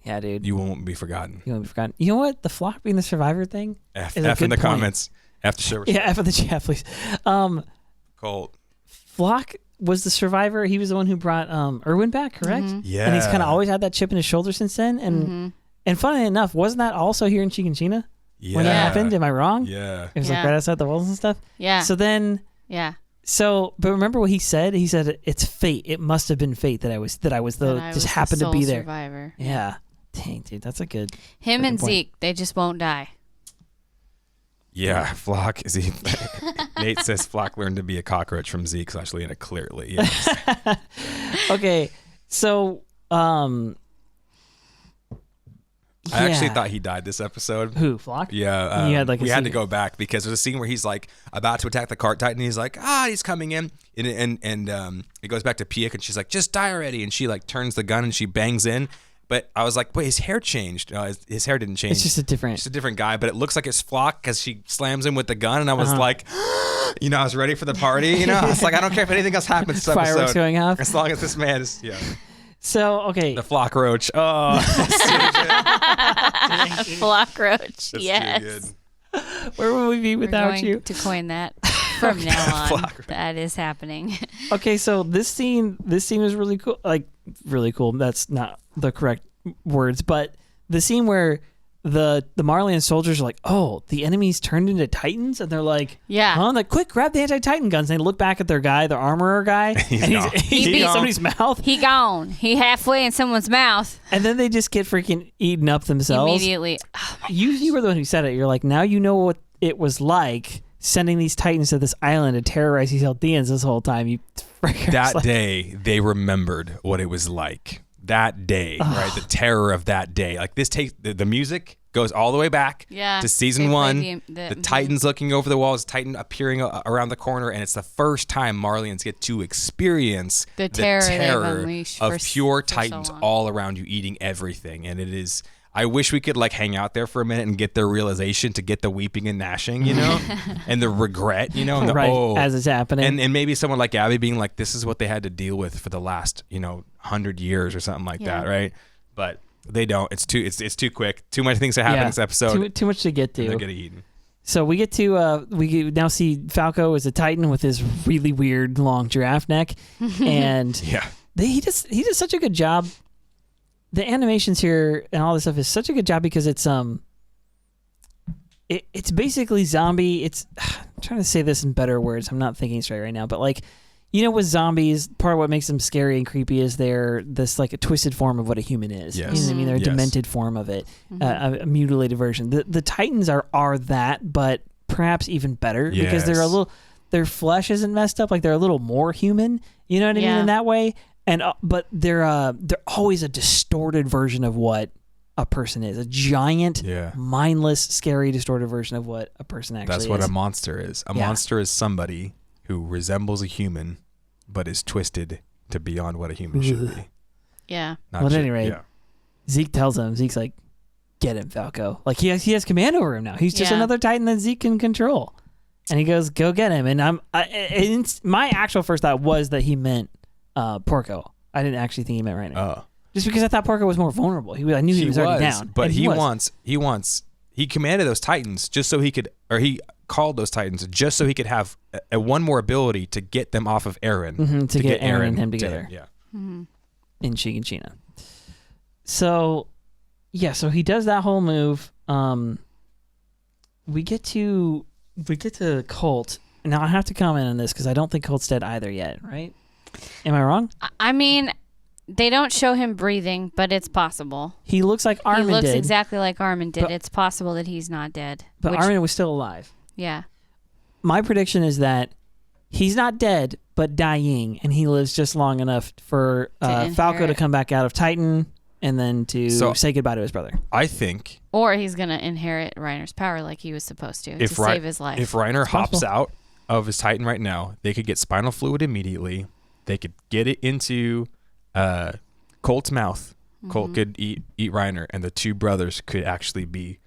Yeah, dude. You won't be forgotten. You know what? The flock being the survivor thing. F in the comments. F to show. Yeah, F in the chat, please. Colt. Flock was the survivor. He was the one who brought Erwin back, correct? Mm-hmm. Yeah. And he's kind of always had that chip in his shoulder since then. And funnily enough, wasn't that also here in Chicanchina? Yeah. When that happened? Am I wrong? Yeah. It was like right outside the walls and stuff. Yeah. So then. Yeah. So, but remember what he said? He said, "It's fate. It must have been fate that I was just happened to be there." Survivor. Yeah. Dang, dude, that's a good. Him and point. Zeke, they just won't die. Yeah, Flock. Nate says Flock learned to be a cockroach from Zeke / Lena. Clearly, yes. Okay, so I actually thought he died this episode. Who, Flock? Yeah. You had like we had to go back because there's a scene where he's like about to attack the cart titan. He's like, he's coming in. And it goes back to Piek and she's like, just die already. And she like turns the gun and she bangs in. But I was like, wait, his hair changed. His hair didn't change. It's just a different guy, but it looks like it's Flock because she slams him with the gun. And I was like, I was ready for the party. I was like, I don't care if anything else happens this episode. Fireworks going off. As long as this man is, So, okay. The flock roach. Oh. Flock roach. That's Yes. too good. Where would we be We're without going you? to coin that from now on. Flock roach. That is happening. Okay, so this scene was really cool. Like, really cool. That's not the correct words, but the scene where the Marleyan soldiers are like, oh, the enemy's turned into Titans, and they're like, Yeah. huh? Like, quick, grab the anti-Titan guns. And they look back at their guy, the armorer guy, and gone. he's He in beat- somebody's mouth, He gone. He halfway in someone's mouth and then they just get freaking eaten up themselves. immediately. You were the one who said it. You're like, now you know what it was like sending these Titans to this island to terrorize these Eldians this whole time. You freaking That day, they remembered what it was like. That day, right? The terror of that day. Like this takes the music goes all the way back Yeah. Uh, They mm-hmm. to season play 1. the The Titans looking over the walls, Titan appearing around the corner, and it's the first time Marleyans get to experience The terror they've terror unleashed of for pure so Titans long. all around you, eating everything. And it is. I wish we could like hang out there for a minute and get their realization, to get the weeping and gnashing, you know, and the regret, you know, and the, right oh, as it's happening. and maybe someone like Gabi being like, this is what they had to deal with for the last, 100 years or something like Yeah. that, right? But they don't. It's too quick. Too much things to happen in this episode. Too much to get and they're to. getting eaten. So we get to we now see Falco as a Titan with his really weird long giraffe neck, and Yeah. he does such a good job. The animations here and all this stuff is such a good job because it's it's basically zombie. It's I'm trying to say this in better words. I'm not thinking straight right now, but like, with zombies, part of what makes them scary and creepy is they're this like a twisted form of what a human is. Yes. You know what I mean? They're a Yes. demented form of it, a mutilated version. The Titans are that, but perhaps even better because they're a Yes. little. Their flesh isn't messed up. Like they're a little more human. You know what I mean Yeah. in that way. And but they're always a distorted version of what a person is. A giant, Yeah. mindless, scary, distorted version of what a person actually is. That's what a monster is. A Yeah. monster is somebody who resembles a human, but is twisted to beyond what a human should be. Yeah. Not Well, at ju- any rate, yeah. Zeke tells him. Zeke's like, "Get him, Falco." Like he has command over him now. He's just Yeah. another Titan that Zeke can control. And he goes, "Go get him." And my actual first thought was that he meant Porco. I didn't actually think he meant Reiner. Just because I thought Porco was more vulnerable. I knew he was already down. But And he commanded those Titans just so he could, or he called those Titans just so he could have a one more ability to get them off of Eren. Mhm, to get Eren and him to together. Yeah. Mm-hmm. in Shiganshina. So, yeah, so he does that whole move. We get to Colt. Now I have to comment on this because I don't think Colt's dead either yet, right? Am I wrong? I mean, they don't show him breathing, but it's possible. He looks like Armin he looks did, exactly like Armin did. But- It's possible that he's not dead. but which- Armin was still alive. Yeah. My prediction is that he's not dead, but dying, and he lives just long enough for Falco to inherit. come back out of Titan and then to say goodbye to his brother. I think Or he's going to inherit Reiner's power like he was supposed to save his life. if Reiner It's hops possible. out of his Titan right now, they could get spinal fluid immediately. They could get it into Colt's mouth. Colt could eat Reiner, and the two brothers could actually be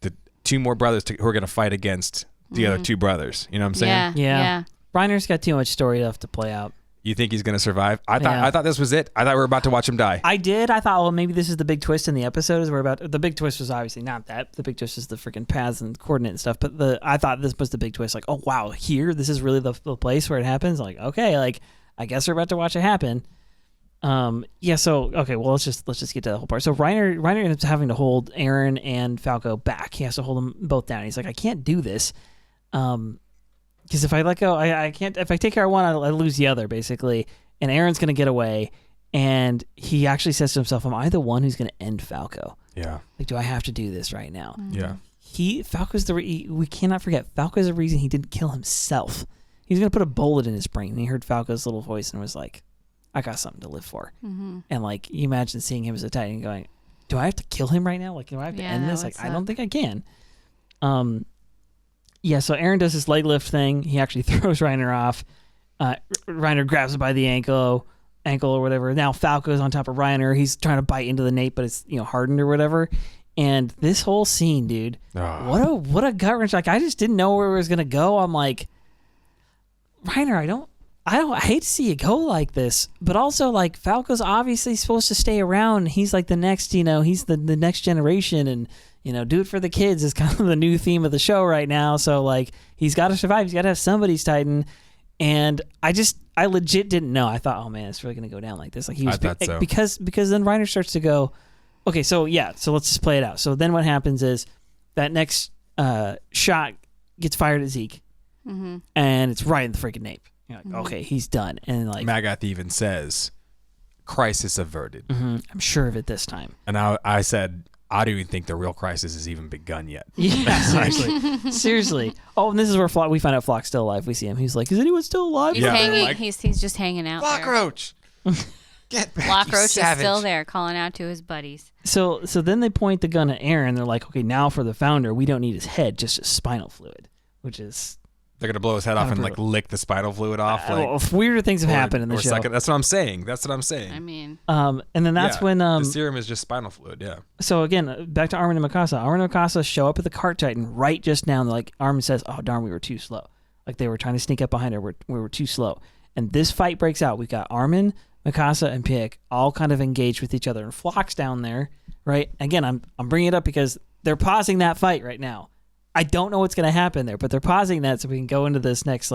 the two more brothers who are going to fight against the other two brothers. You know what I'm saying? Yeah. Yeah. Yeah. Reiner's got too much story left to play out. You think he's going to survive? I Yeah. thought this was it. I thought we were about to watch him die. I did. I thought, well, maybe this is the big twist in the episode. The big twist was obviously not that. The big twist is the freaking paths and coordinate and stuff. But I thought this was the big twist. Like, oh wow, this is really the place where it happens. Like, okay, like I guess we're about to watch it happen. Yeah. So okay, well let's just get to the whole part. So Reiner ends up having to hold Eren and Falco back. He has to hold them both down. He's like, I can't do this. Because if I let go, I can't. If I take care of one, I lose the other, basically. And Eren's gonna get away, and he actually says to himself, "Am I the one who's gonna end Falco? Yeah. Like, do I have to do this right now?" Yeah. Falco's we cannot forget. Falco's the reason he didn't kill himself. He was gonna put a bullet in his brain, and he heard Falco's little voice and was like, "I got something to live for." Mm-hmm. And like, you imagine seeing him as a Titan and going, "Do I have to kill him right now? Like, do I have to end this? Like, I don't think I can." Yeah, so Eren does this leg lift thing. He actually throws Reiner off. Reiner grabs him by the ankle or whatever. Now Falco's on top of Reiner. He's trying to bite into the nape, but it's hardened or whatever. And this whole scene, dude, what a gut wrench! Like, I just didn't know where it was gonna go. I'm like, Reiner, I hate to see it go like this, but also like Falco's obviously supposed to stay around. He's like the next, he's the next generation, and do it for the kids is kind of the new theme of the show right now. So like he's got to survive. He's got to have somebody's Titan. And I legit didn't know. I thought, oh man, it's really gonna go down like this. Like he was I thought so. because then Reiner starts to go, okay, so let's just play it out. So then what happens is that next shot gets fired at Zeke, and it's right in the freaking nape. You're like, okay, he's done. And like Magath even says, crisis averted. I'm sure of it this time. And I said, I don't even think the real crisis has even begun yet. Yeah, seriously. Oh, and this is where we find out Flock's still alive. We see him. He's like, is anyone still alive? He's hanging. He's just hanging out there. Flockroach! Get back, Flockroach is still there, calling out to his buddies. So then they point the gun at Eren. They're like, okay, now for the founder, we don't need his head, just his spinal fluid, which is... They're going to blow his head off and like lick the spinal fluid off. Weirder things have happened in the show. That's what I'm saying. I mean... and then that's when... the serum is just spinal fluid, yeah. So again, back to Armin and Mikasa. Armin and Mikasa show up at the cart Titan right just now. And like Armin says, oh, darn, we were too slow. Like they were trying to sneak up behind her. We were too slow. And this fight breaks out. We've got Armin, Mikasa, and Pick all kind of engaged with each other. And Flock's down there, right? Again, I'm bringing it up because they're pausing that fight right now. I don't know what's going to happen there, but they're pausing that so we can go into this next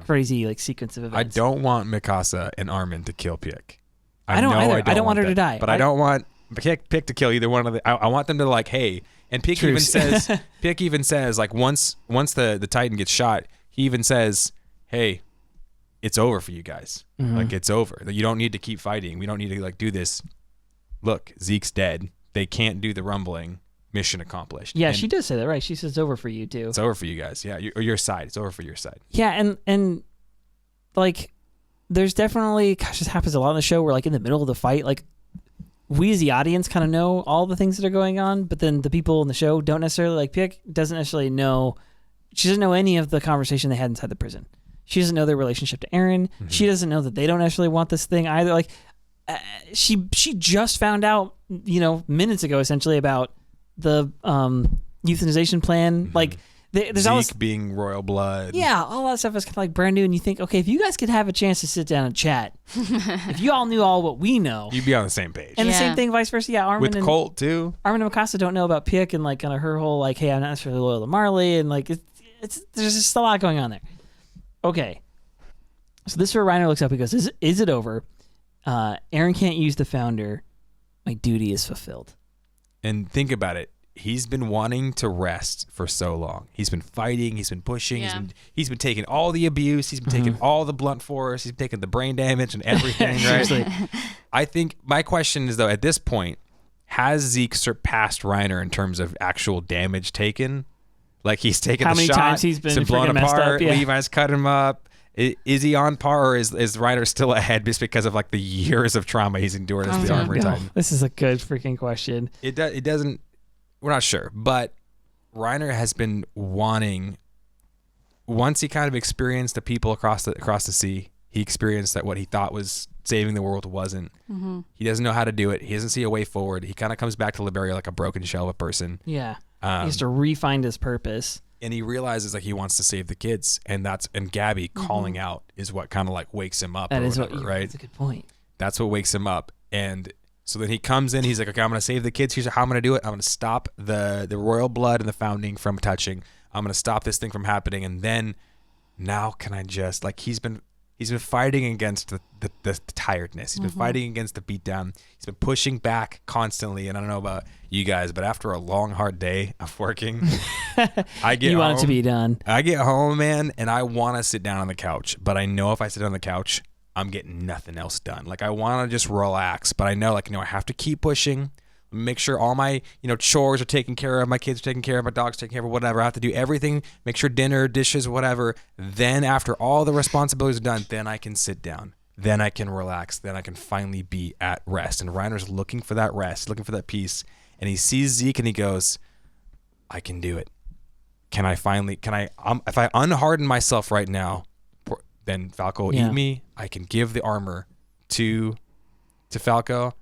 crazy sequence of events. I don't want Mikasa and Armin to kill Pick. I don't either. I don't want her to die. But I don't want Pick to kill either one of the. I want them to like, hey, and Pick even says like once the Titan gets shot, he even says, hey, it's over for you guys. Like it's over. You don't need to keep fighting. We don't need to like do this. Look, Zeke's dead. They can't do the rumbling. Mission accomplished. Yeah, and she does say that, right? She says it's over for you too. It's over for you guys. Yeah, or your side. It's over for your side. Yeah, and like there's definitely, gosh, this happens a lot in the show where like in the middle of the fight, like we as the audience kind of know all the things that are going on, but then the people in the show don't necessarily, like Pick doesn't necessarily know. She doesn't know any of the conversation they had inside the prison. She doesn't know their relationship to Eren. She doesn't know that they don't necessarily want this thing either. Like she just found out, minutes ago essentially about the euthanization plan. Like there's Zeke all this, being royal blood. Yeah, all that stuff is kind of like brand new, and you think, okay, if you guys could have a chance to sit down and chat, if you all knew all what we know, you'd be on the same page. And the same thing, vice versa. Yeah, Armin with Colt too. Armin and Mikasa don't know about Pick and like kind of her whole like, hey, I'm not necessarily loyal to Marley, and like it's there's just a lot going on there. Okay, so this is where Reiner looks up. He goes, "Is it over? Eren can't use the founder. My duty is fulfilled." And think about it. He's been wanting to rest for so long. He's been fighting. He's been pushing. Yeah. He's been taking all the abuse. He's been taking all the blunt force. He's been taking the brain damage and everything. Right? I think my question is though, at this point, has Zeke surpassed Reiner in terms of actual damage taken? Like he's taken how the many shot, times he's been blown messed apart. Up, yeah. Levi's cut him up. Is he on par, or is Reiner still ahead just because of like the years of trauma he's endured as the Armor Titan? This is a good freaking question. It doesn't. We're not sure, but Reiner has been wanting. Once he kind of experienced the people across the sea, he experienced that what he thought was saving the world wasn't. He doesn't know how to do it. He doesn't see a way forward. He kind of comes back to Liberia like a broken shell of a person. Yeah, he has to re-find his purpose. And he realizes like he wants to save the kids, and Gabi calling out is what kind of like wakes him up. That is whatever, right? That's a good point. That's what wakes him up, and so then he comes in. He's like, okay, I'm going to save the kids. Here's how I'm going to do it. I'm going to stop the royal blood and the founding from touching. I'm going to stop this thing from happening, and then now can I just like he's been fighting against the tiredness. He's been fighting against the beatdown. He's been pushing back constantly. And I don't know about you guys, but after a long, hard day of working, you want it to be done. I get home, man, and I want to sit down on the couch. But I know if I sit on the couch, I'm getting nothing else done. Like I want to just relax, but I know I have to keep pushing. Make sure all my chores are taken care of, my kids are taken care of, my dog's taken care of, whatever. I have to do everything, make sure dinner, dishes, whatever. Then after all the responsibilities are done, then I can sit down. Then I can relax. Then I can finally be at rest. And Reiner's looking for that rest, looking for that peace. And he sees Zeke and he goes, I can do it. If I unharden myself right now, then Falco will eat me. I can give the armor to Falco.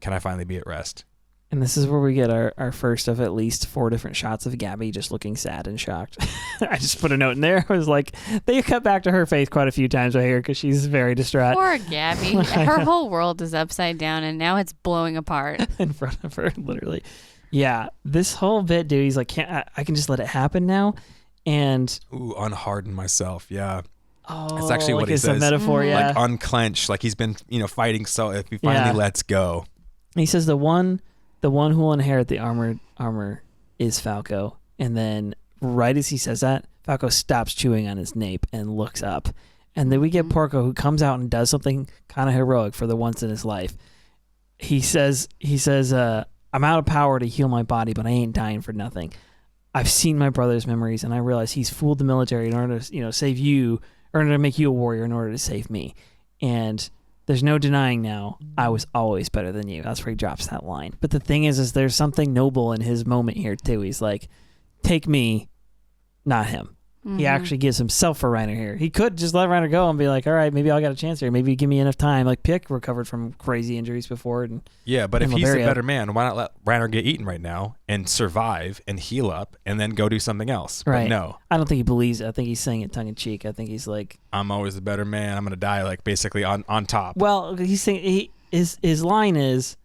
Can I finally be at rest? And this is where we get our first of at least 4 different shots of Gabi just looking sad and shocked. I just put a note in there. I was like, they cut back to her face quite a few times right here because she's very distraught. Poor Gabi. Her whole world is upside down and now it's blowing apart. In front of her, literally. Yeah, this whole bit, dude, he's like, I can just let it happen now. And unharden myself. Yeah. Oh, it's actually like what he it's says. a metaphor, yeah. Like unclench, like he's been, fighting. So if he finally lets go. And he says the one who will inherit the armor is Falco. And then right as he says that, Falco stops chewing on his nape and looks up. And then we get Porco, who comes out and does something kind of heroic for the once in his life. He says, I'm out of power to heal my body, but I ain't dying for nothing. I've seen my brother's memories, and I realize he's fooled the military in order to, save you, or in order to make you a warrior in order to save me. And there's no denying now, I was always better than you. That's where he drops that line. But the thing is there's something noble in his moment here, too. He's like, take me, not him. Mm-hmm. He actually gives himself for Reiner here. He could just let Reiner go and be like, all right, maybe I'll get a chance here. Maybe give me enough time. Like Pick recovered from crazy injuries before. But if he's a better man, why not let Reiner get eaten right now and survive and heal up and then go do something else? Right. But no. I don't think he believes it. I think he's saying it tongue in cheek. I think he's like, I'm always the better man. I'm going to die like basically on top. Well, he's saying his line is,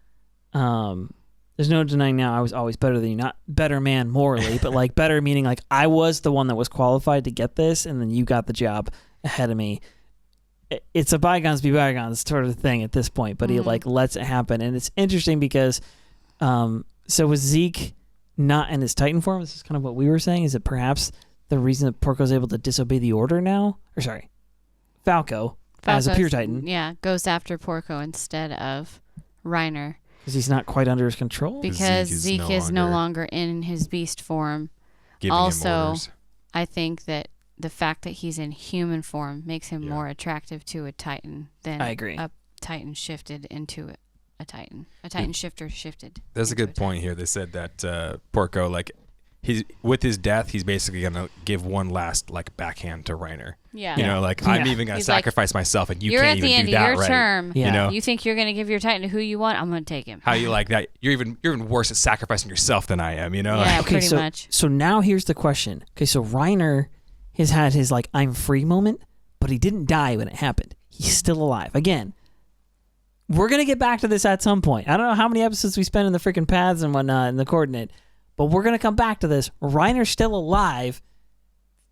there's no denying now I was always better than you. Not better man morally, but like better meaning like I was the one that was qualified to get this, and then you got the job ahead of me. It's a bygones be bygones sort of thing at this point, but he like lets it happen. And it's interesting because so was Zeke not in his Titan form? This is kind of what we were saying. Is it perhaps the reason that Porco's able to disobey the order now? Or sorry, Falco as a pure Titan. Yeah, goes after Porco instead of Reiner. Because he's not quite under his control? Because Zeke is no longer in his beast form. Also, I think that the fact that he's in human form makes him more attractive to a Titan than I agree. A Titan shifted into a Titan. A Titan shifter shifted. There's a good point here. They said that Porco, like, he's with his death, he's basically going to give one last, like, backhand to Reiner. Yeah. I'm even going to sacrifice myself, and you can't even do that right. You're at the end of your term. Yeah. You think you're going to give your Titan to who you want? I'm going to take him. How you like that? You're even worse at sacrificing yourself than I am, Yeah, okay, pretty much. So now here's the question. Okay, so Reiner has had his, like, I'm free moment, but he didn't die when it happened. He's still alive. Again, we're going to get back to this at some point. I don't know how many episodes we spend in the freaking paths and whatnot in the coordinate, but we're going to come back to this. Reiner's still alive,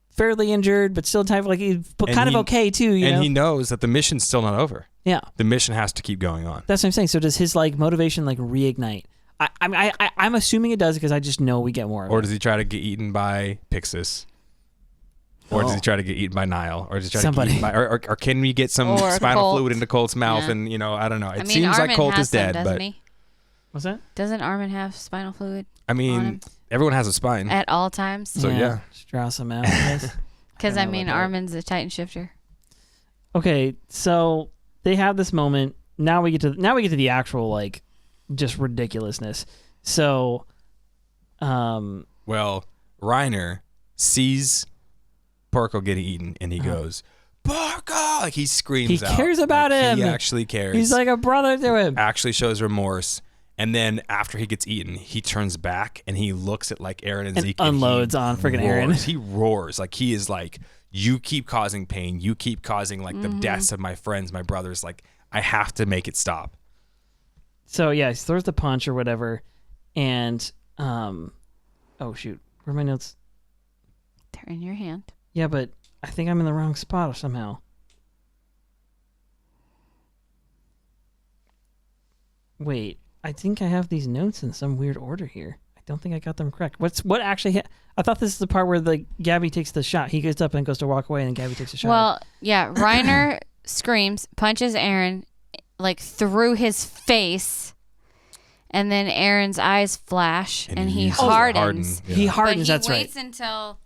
fairly injured, but still okay too. You know? He knows that the mission's still not over. Yeah, the mission has to keep going on. That's what I'm saying. So does his like motivation like reignite? I'm assuming it does because I just know we get more of it. Or does he try to get eaten by Pixis? Or does he try to get eaten by Nile? Or does he try to get eaten by, or can we get some spinal fluid into Colt's mouth? Yeah. And I don't know. It seems Armin like Colt has is dead, doesn't but he? What's that? Doesn't Armin have spinal fluid? I mean, everyone has a spine at all times. So yeah. Just draw some out. Because Armin's a Titan shifter. Okay, so they have this moment. Now we get to the actual like just ridiculousness. So, well, Reiner sees Porco getting eaten, and he goes, Porco! Like he screams out. He cares about him. He actually cares. He's like a brother to him. Actually shows remorse. And then after he gets eaten, he turns back and he looks at like Eren and Zeke. Unloads on freaking Eren. He roars. Like he is like, you keep causing pain. You keep causing like the deaths of my friends, my brothers. Like I have to make it stop. So yeah, he throws the punch or whatever. And, oh shoot. Where are my notes? They're in your hand. Yeah, but I think I'm in the wrong spot somehow. Wait, I think I have these notes in some weird order here. I don't think I got them correct. What actually? I thought this is the part where the Gabi takes the shot. He gets up and goes to walk away, and Gabi takes a shot. Well, yeah, Reiner screams, punches Eren like through his face, and then Eren's eyes flash, and he hardens. He hardens. But that's right. He waits until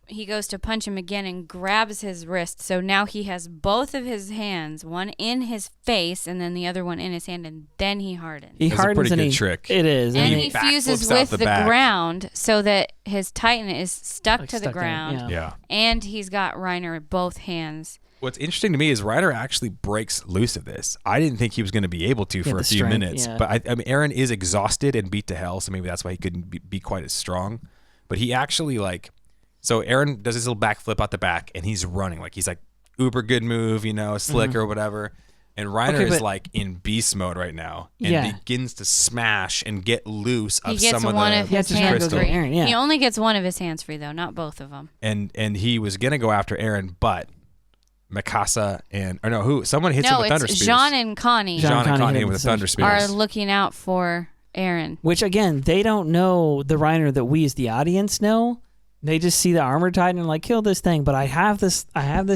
he goes to punch him again and grabs his wrist. So now he has both of his hands, one in his face and then the other one in his hand, and then he hardens. He hardens, a pretty good trick. It is. And he fuses with the ground so that his Titan is stuck to the ground. Yeah. And he's got Reiner at both hands. What's interesting to me is Reiner actually breaks loose of this. I didn't think he was going to be able to for a few minutes. Yeah. But I mean, Eren is exhausted and beat to hell, so maybe that's why he couldn't be quite as strong. But he actually so Eren does his little backflip out the back, and he's running. He's uber good move, slick or whatever. And Reiner is in beast mode right now and begins to smash and get loose of some of his hands crystal. free. Eren, He only gets one of his hands free, though, not both of them. And he was going to go after Eren, but Mikasa someone hits him with thunder spears. Jean and Connie. Jean and Connie with thunder spears. Are looking out for Eren. Which, again, they don't know the Reiner that we as the audience know. They just see the armor titan and kill this thing. But I have this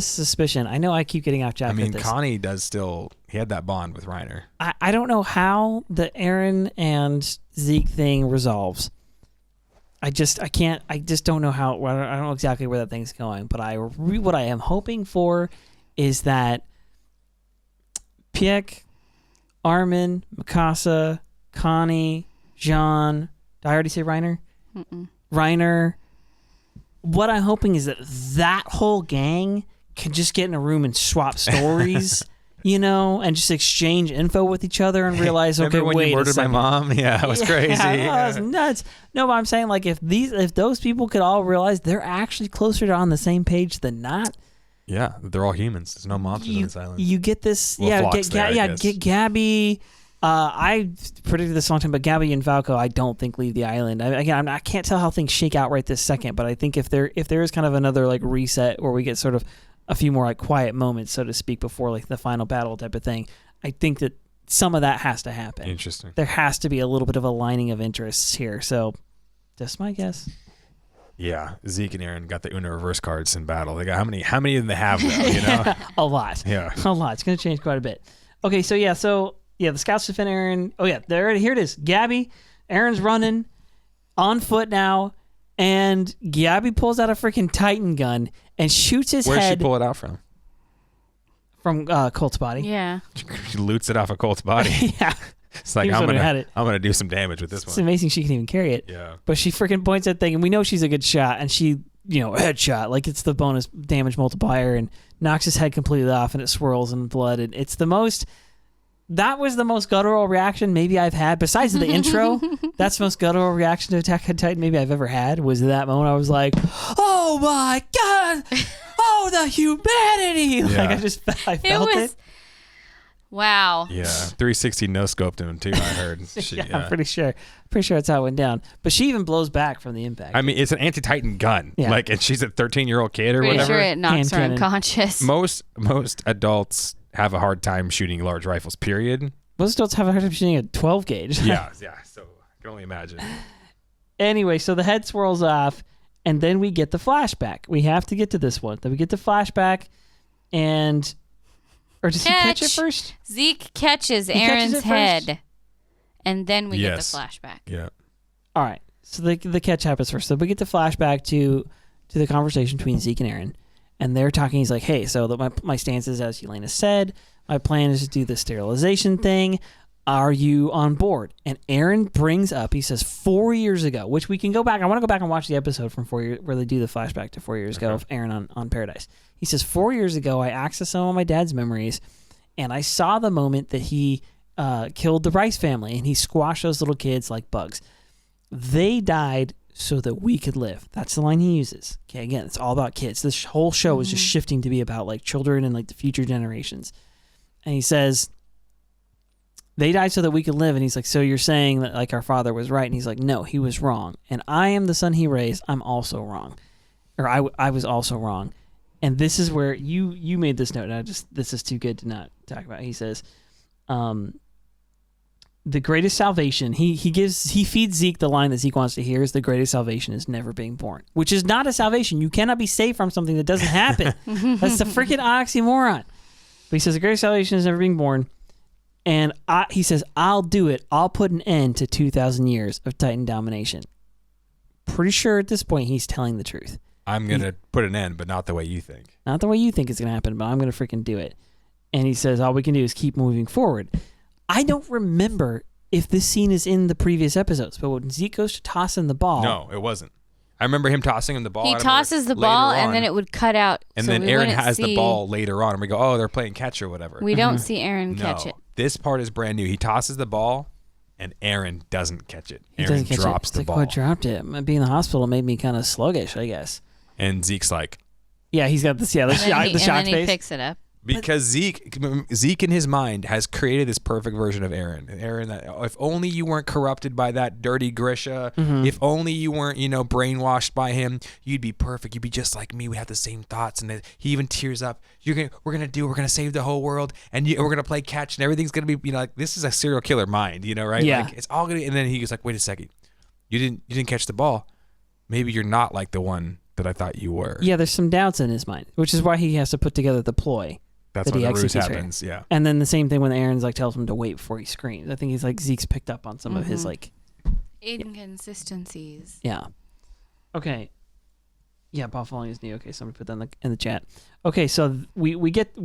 suspicion. I know I keep getting off track. Connie he had that bond with Reiner. I don't know how the Eren and Zeke thing resolves. I just don't know how. I don't know exactly where that thing's going. But what I am hoping for is that Piek, Armin, Mikasa, Connie, Jean. Did I already say Reiner? Mm-mm. Reiner. What I'm hoping is that whole gang can just get in a room and swap stories, and just exchange info with each other and realize, okay, when wait you murdered my mom? Yeah, it was crazy. That was nuts. No, but I'm saying if those people could all realize they're actually closer to on the same page than not. Yeah, they're all humans. There's no monsters on this island. You get this. Get Gabi. I predicted this a long time, but Gabi and Falco, I don't think leave the island. I can't tell how things shake out right this second, but I think if there is kind of another reset where we get sort of a few more quiet moments, so to speak, before the final battle type of thing, I think that some of that has to happen. Interesting. There has to be a little bit of aligning of interests here. So, just my guess. Yeah, Zeke and Eren got the Uno reverse cards in battle. They got how many of them they have though? A lot. Yeah, a lot. It's going to change quite a bit. Okay, so the scouts defend Eren. Oh yeah, here it is. Gabi, Eren's running on foot now, and Gabi pulls out a freaking Titan gun and shoots his head. Where'd she pull it out from? From Colt's body. Yeah. She loots it off of Colt's body. Yeah. It's I'm gonna do some damage with this one. It's amazing she can even carry it. Yeah. But she freaking points that thing, and we know she's a good shot, and she, headshot, it's the bonus damage multiplier, and knocks his head completely off, and it swirls in blood, and it's the most. That was the most guttural reaction maybe I've had, besides the intro. That's the most guttural reaction to Attack on Titan maybe I've ever had, was that moment I was like, oh my God, oh, the humanity. Yeah. I felt it. Wow. Yeah, 360 no-scoped him too, I heard. I'm pretty sure that's how it went down. But she even blows back from the impact. I mean, it's an anti-Titan gun. Yeah. And she's a 13-year-old kid or pretty whatever. Sure it knocks her unconscious. Most adults have a hard time shooting large rifles, period. Most adults have a hard time shooting a 12 gauge. yeah, so I can only imagine. Anyway, so the head swirls off, and then we get the flashback. We have to get to this one. Then we get the flashback, and... Or does he catch it first? Zeke catches Eren's head, and then we get the flashback. Yeah. All right, so the catch happens first. So we get the flashback to the conversation between Zeke and Eren. And they're talking. He's like, hey, so my stance is, as Yelena said, my plan is to do the sterilization thing. Are you on board? And Eren brings up, he says, 4 years ago, which we can go back. I want to go back and watch the episode from 4 years, where they do the flashback to 4 years ago of Eren on Paradise. He says, 4 years ago, I accessed some of my dad's memories, and I saw the moment that he killed the Rice family, and he squashed those little kids like bugs. They died so that we could live. That's the line he uses. Okay, again, it's all about kids. This whole show is just shifting to be about children and the future generations. And he says, they died so that we could live. And he's like, so you're saying that our father was right? And he's like, no, he was wrong. And I am the son he raised. I'm also wrong. Or I was also wrong. And this is where you made this note. And this is too good to not talk about. He says, the greatest salvation, he feeds Zeke the line that Zeke wants to hear, is the greatest salvation is never being born, which is not a salvation. You cannot be saved from something that doesn't happen. That's the freaking oxymoron. But he says the greatest salvation is never being born. And he says, I'll do it. I'll put an end to 2,000 years of Titan domination. Pretty sure at this point he's telling the truth. I'm going to put an end, but not the way you think. Not the way you think it's going to happen, but I'm going to freaking do it. And he says, all we can do is keep moving forward. I don't remember if this scene is in the previous episodes, but when Zeke goes to toss in the ball... No, it wasn't. I remember him tossing him the ball. He tosses the ball, and then it would cut out. And so then we Eren wouldn't has the see- ball later on, and we go, oh, they're playing catch or whatever. We don't see Eren catch it. This part is brand new. He tosses the ball, and Eren doesn't catch it. He Eren doesn't catch drops it. the It's ball. like, what dropped it? Being in the hospital made me kind of sluggish, I guess. And Zeke's like, Yeah, he's got this. Yeah, the And then shock, he, the and shock then he face. picks it up. because Zeke in his mind has created this perfect version of Eren. Eren, that if only you weren't corrupted by that dirty Grisha, if only you weren't, brainwashed by him, you'd be perfect. You'd be just like me. We have the same thoughts. And he even tears up. We're gonna save the whole world, and we're gonna play catch, and everything's gonna be, like, this is a serial killer mind, right? Yeah. Like, it's all gonna. And then he goes like, wait a second, you didn't catch the ball. Maybe you're not like the one that I thought you were. Yeah, there's some doubts in his mind, which is why he has to put together the ploy. That's that when he the ruse executes her. happens. Yeah. And then the same thing when Eren's like tells him to wait before he screams. I think he's like Zeke's picked up on some of his like inconsistencies. Yeah. Okay. Yeah, Bob following is new. Okay, somebody put that in the chat. Okay, so we get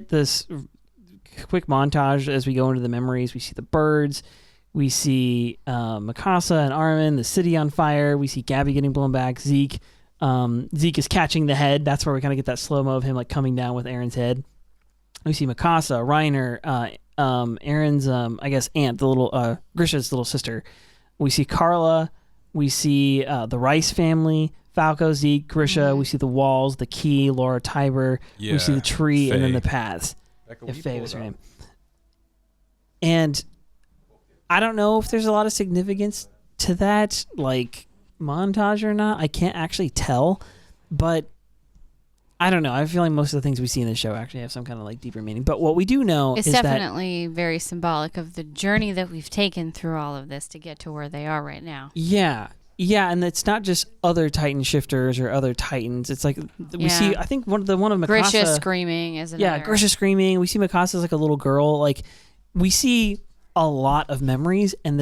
this quick montage as we go into the memories. We see the birds. We see Mikasa and Armin, the city on fire. We see Gabi getting blown back. Zeke is catching the head. That's where we kind of get that slow-mo of him like coming down with Eren's head. We see Mikasa, Reiner, Eren's I guess aunt, the little Grisha's little sister. We see Carla. We see the Rice family, Falco, Zeke, Grisha. We see the walls, the key, Laura Tiber. We see the tree, and then the paths. If Faye was her name. And I don't know if there's a lot of significance to that, like montage or not. I can't actually tell, but I don't know. I feel like most of the things we see in the show actually have some kind of like deeper meaning. But what we do know It's is definitely very symbolic of the journey that we've taken through all of this to get to where they are right now. Yeah, and it's not just other Titan shifters or other Titans. It's like we see. I think one of Mikasa Grisha screaming is another. Yeah, Grisha screaming. We see Mikasa as like a little girl. Like we see a lot of memories, and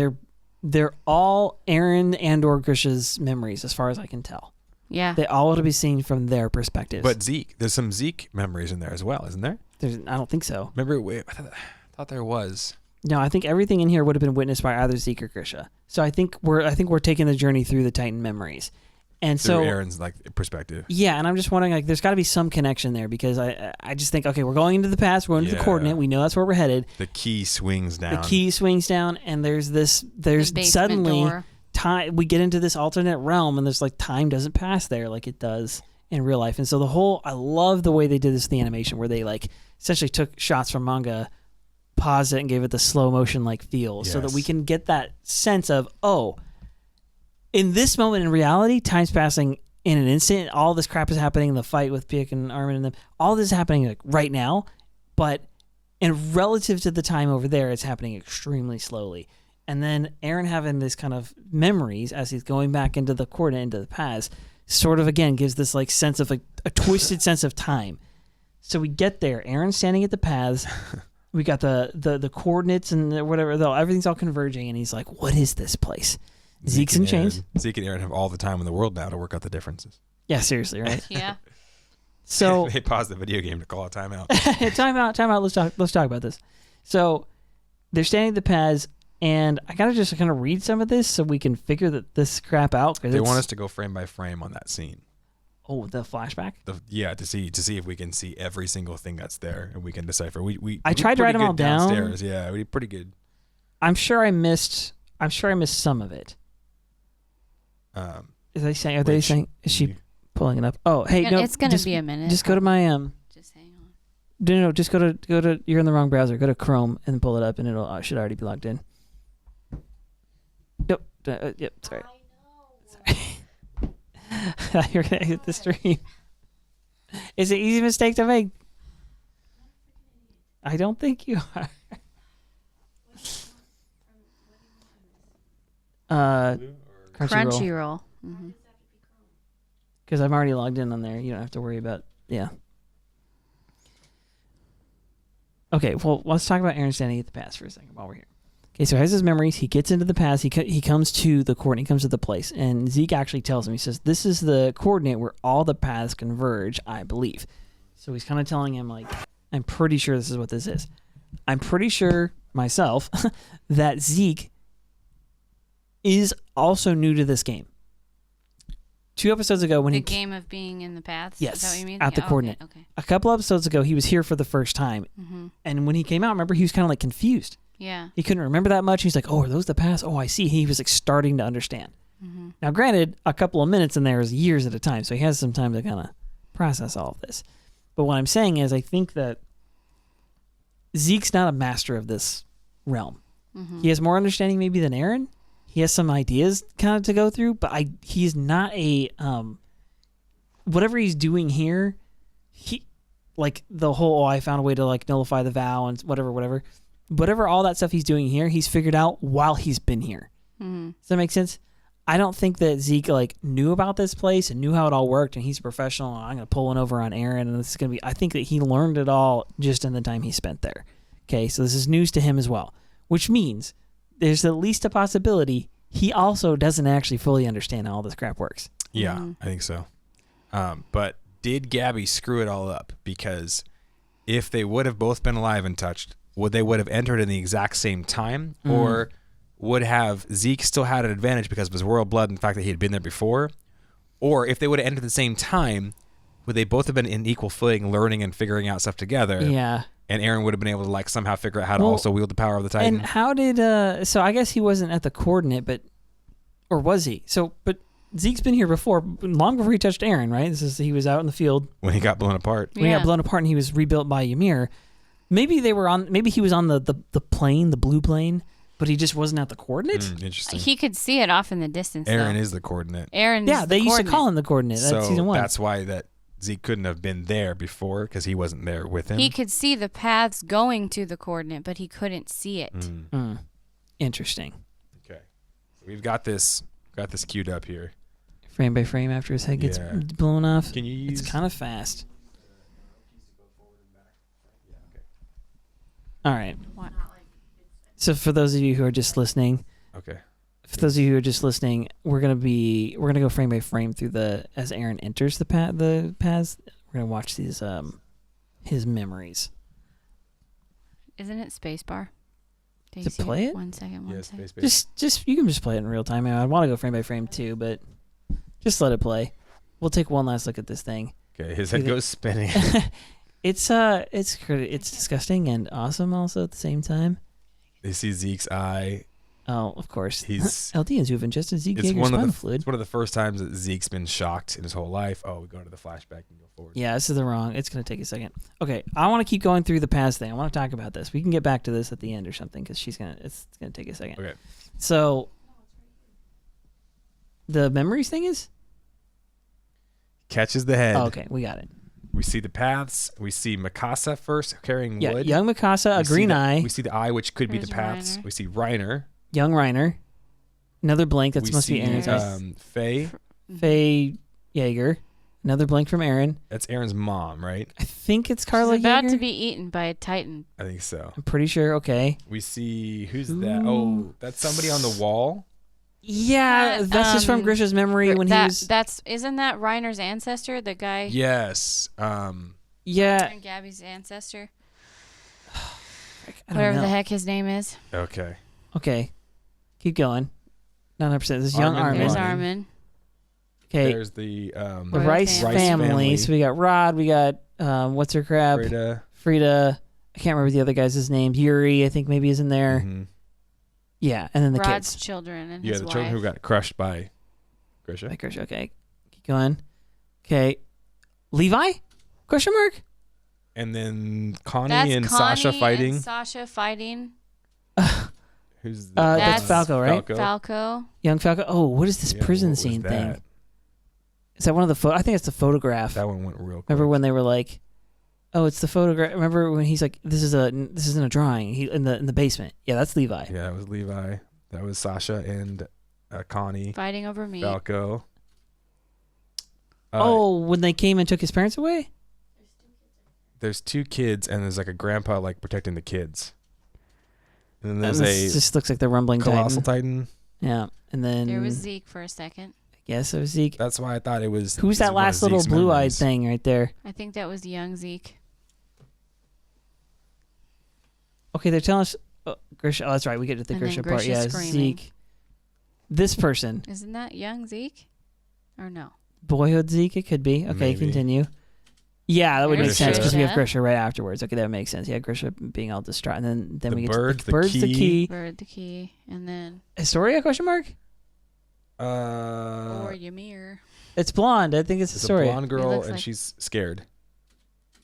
they're all Eren and or Grisha's memories, as far as I can tell. Yeah, They all ought to be seen from their perspectives. But Zeke, there's some Zeke memories in there as well, isn't there? I don't think so. Remember, I thought there was. No, I think everything in here would have been witnessed by either Zeke or Grisha. So I think we're taking the journey through the Titan memories, and Through so Eren's like perspective. yeah. And I'm just wondering, like, there's got to be some connection there because I just think, okay, we're going into the past, we're going to the coordinate, we know that's where we're headed. The key swings down. The key swings down, and there's basement suddenly door. time. We get into this alternate realm, and there's like time doesn't pass there like it does in real life. And so I love the way they did this with the animation, where they like essentially took shots from manga, paused it, and gave it the slow motion like feel, so that we can get that sense of, oh, in this moment in reality, time's passing in an instant. All this crap is happening. The fight with Piek and Armin and them, all this is happening like right now, but in relative to the time over there, it's happening extremely slowly. And then Eren having this kind of memories as he's going back into the coordinate, into the past, sort of again gives this like sense of like a twisted sense of time. So we get there, Eren standing at the paths. We got the coordinates and whatever. Everything's all converging, and he's like, "What is this place?" Zeke's in chains. Zeke and Eren have all the time in the world now to work out the differences. Yeah, seriously, right? Yeah. So they paused the video game to call a timeout. time out. Let's talk about this. So they're standing at the paths, and I gotta just kind of read some of this so we can figure this crap out. They want us to go frame by frame on that scene. Oh, the flashback. To see if we can see every single thing that's there, and we can decipher. I tried to write them all down. Downstairs. Yeah, we did pretty good. I'm sure I missed some of it. Are they saying? Is she pulling it up? Oh, hey, no. It's gonna be a minute. Just go to my Just hang on. No. Just go to. You're in the wrong browser. Go to Chrome and pull it up, and it'll should already be logged in. Yep. Yep. Sorry. You're gonna hit the stream. It's an easy mistake to make. I don't think you are. Crunchyroll. Because I'm already logged in on there. You don't have to worry about. Yeah. Okay, well, let's talk about Eren standing at the pass for a second while we're here. Okay, so he has his memories. He gets into the past. He comes to the coordinate. He comes to the place. And Zeke actually tells him, he says, this is the coordinate where all the paths converge, I believe. So he's kind of telling him, like, I'm pretty sure this is what this is. I'm pretty sure, myself, that Zeke is also new to this game. 2 episodes ago when the he game of being in the paths? Yes, Is that what you mean? at the coordinate. Okay. A couple episodes ago, he was here for the first time. Mm-hmm. And when he came out, remember, he was kind of like confused. Yeah. He couldn't remember that much. He's like, oh, are those the paths? Oh, I see. He was like starting to understand. Mm-hmm. Now, granted, a couple of minutes in there is years at a time, so he has some time to kind of process all of this. But what I'm saying is I think that Zeke's not a master of this realm. Mm-hmm. He has more understanding maybe than Eren. He has some ideas kind of to go through, but he's not a whatever he's doing here, he like the whole I found a way to like nullify the vow and whatever all that stuff he's doing here, he's figured out while he's been here. Mm-hmm. Does that make sense? I don't think that Zeke like knew about this place and knew how it all worked, and he's a professional. I'm gonna pull one over on Eren, and this is gonna be. I think that he learned it all just in the time he spent there. Okay, so this is news to him as well, which means there's at least a possibility he also doesn't actually fully understand how all this crap works. Yeah, I think so. But did Gabi screw it all up? Because if they would have both been alive and touched, would have entered in the exact same time, or would have Zeke still had an advantage because of his royal blood and the fact that he had been there before? Or if they would have entered at the same time, would they both have been in equal footing, learning and figuring out stuff together? Yeah. And Eren would have been able to like somehow figure out how to also wield the power of the Titan. And how did so I guess he wasn't at the coordinate, or was he? But Zeke's been here before, long before he touched Eren, right? He was out in the field when he got blown apart. When he got blown apart and he was rebuilt by Ymir. Maybe he was on the plane, the blue plane, but he just wasn't at the coordinate. Interesting. He could see it off in the distance. Eren is the coordinate. They used to call him the coordinate. That's season 1. That's why that Zeke couldn't have been there before, because he wasn't there with him. He could see the paths going to the coordinate, but he couldn't see it. Interesting. Okay, so we've got this queued up here. Frame by frame after his head gets blown off. Can you use? It's kind of fast. All right. What? So for those of you who are just listening, we're gonna go frame by frame through as Eren enters the paths. We're gonna watch these his memories. Isn't it spacebar? To play it? 1 second. Just you can just play it in real time. I want to go frame by frame too, but just let it play. We'll take one last look at this thing. Okay, his head goes spinning. It's disgusting and awesome also at the same time. They see Zeke's eye. Oh, of course. He's Eldians who have ingested Zeke Jaeger's spinal fluid. It's one of the first times that Zeke's been shocked in his whole life. Oh, we go to the flashback and go forward. Yeah, this is the wrong. It's going to take a second. Okay, I want to keep going through the past thing. I want to talk about this. We can get back to this at the end or something because it's going to take a second. Okay. So, the memories thing is? Catches the head. Oh, okay, we got it. We see the paths. We see Mikasa first carrying wood. Young Mikasa, a green eye. We see the eye, which could be the paths. Reiner. We see Reiner. Young Reiner. Another blank. That must be Eren's eye. Faye Jaeger. Another blank from Eren. That's Eren's mom, right? I think it's Carla She's about Jaeger. to be eaten by a Titan. I think so. I'm pretty sure. Okay. We see who's that? Oh, that's somebody on the wall. Yeah, that's just from Grisha's memory when he was. Isn't that Reiner's ancestor? The guy. Yes. Yeah. And Gabi's ancestor. Whatever the heck his name is. Okay. Okay. Keep going. 900%. This is young Armin. There's Armin. Okay. There's the Rice family. So we got Rod. We got what's her crap? Frida. I can't remember the other guys' names. Yuri, I think maybe is in there. Mm-hmm. Yeah, and then the Rod's kids. children and his the wife. children who got crushed by Grisha. Okay. Keep going. Okay. Levi? Question mark? And then Connie Sasha fighting. Sasha fighting. Who's that's Falco, right? Falco. Young Falco. Oh, what is this prison scene thing? Is that one of the I think it's the photograph. That one went real quick. Remember when they were like, "Oh, it's the photograph." Remember when he's like, "This isn't a drawing." He in the basement. Yeah, that's Levi. Yeah, that was Levi. That was Sasha and Connie Fighting over meat. Falco. When they came and took his parents away? There's 2 kids and there's like a grandpa like protecting the kids. And then there's just looks like the rumbling colossal Titan. Yeah, and then there was Zeke for a second. I guess it was Zeke. That's why I thought it was. Who's that last little blue-eyed thing right there? I think that was young Zeke. Okay, they're telling us Grisha. Oh, that's right. We get to the Grisha part. Yeah, screaming. Zeke. This person. Isn't that young Zeke? Or no? boyhood Zeke. It could be. Okay, Maybe. Continue. Yeah, that would make sense because we have Grisha. Grisha right afterwards. Okay, that makes sense. Yeah, Grisha being all distraught, and then The we get bird, to the bird's the key. Bird the key, and then Historia? Question mark? or Ymir. It's blonde. I think it's It's a Historia. blonde girl, looks and like- she's scared.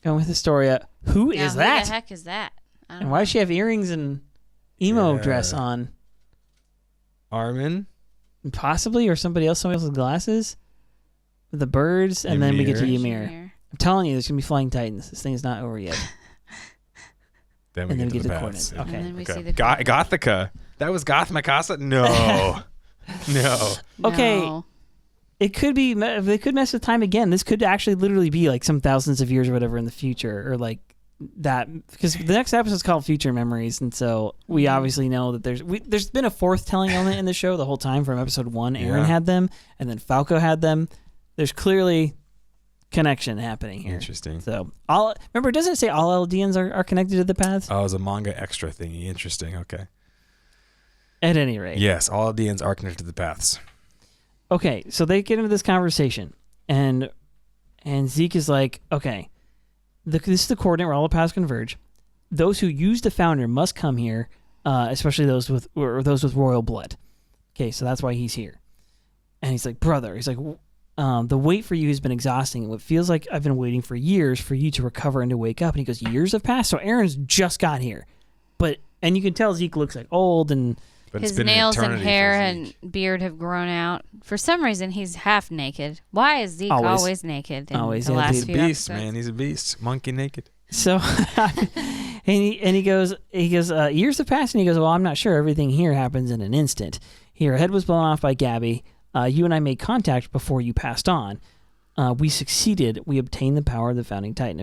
Going with Historia. Who Yeah, is who that? the heck is that? I don't And why know. does she have earrings and emo Yeah. dress on? Armin. Possibly, or somebody else's glasses. The birds, and then we get to Ymir. Ymir. I'm telling you, there's gonna be flying titans. This thing is not over yet. Then we And then get we to get the to paths. coordinates. Okay. And then we see Okay. the Gothica. That was Goth Mikasa? No. No. Okay. No. It could be. They could mess with time again. This could actually literally be like some thousands of years or whatever in the future, or like that. Because the next episode is called Future Memories, and so we obviously know that there's been a fourth telling element in the show the whole time. From episode 1, Eren Yeah. had them, and then Falco had them. There's clearly connection happening here. Interesting. So remember, doesn't it say all Eldians are connected to the paths? Oh, it was a manga extra thingy. Interesting. Okay. At any rate. Yes, all Eldians are connected to the paths. Okay, so they get into this conversation, and Zeke is like, okay, this is the coordinate where all the paths converge. Those who use the founder must come here, especially those with royal blood. Okay, so that's why he's here. And he's like, brother, he's like, the wait for you has been exhausting. What feels like I've been waiting for years for you to recover and to wake up. And he goes, years have passed. So Eren's just got here, and you can tell Zeke looks like old and. But it's His been an nails and eternity hair for Zeke. and beard have grown out. For some reason, he's half naked. Why is Zeke Always. always naked? In Always, the yeah, last He's a few beast, episodes? man. He's a beast. Monkey naked. So, and he goes, years have passed, and he goes, well, I'm not sure. Everything here happens in an instant. Here, a head was blown off by Gabi. You and I made contact before you passed on. We succeeded. We obtained the power of the founding titan.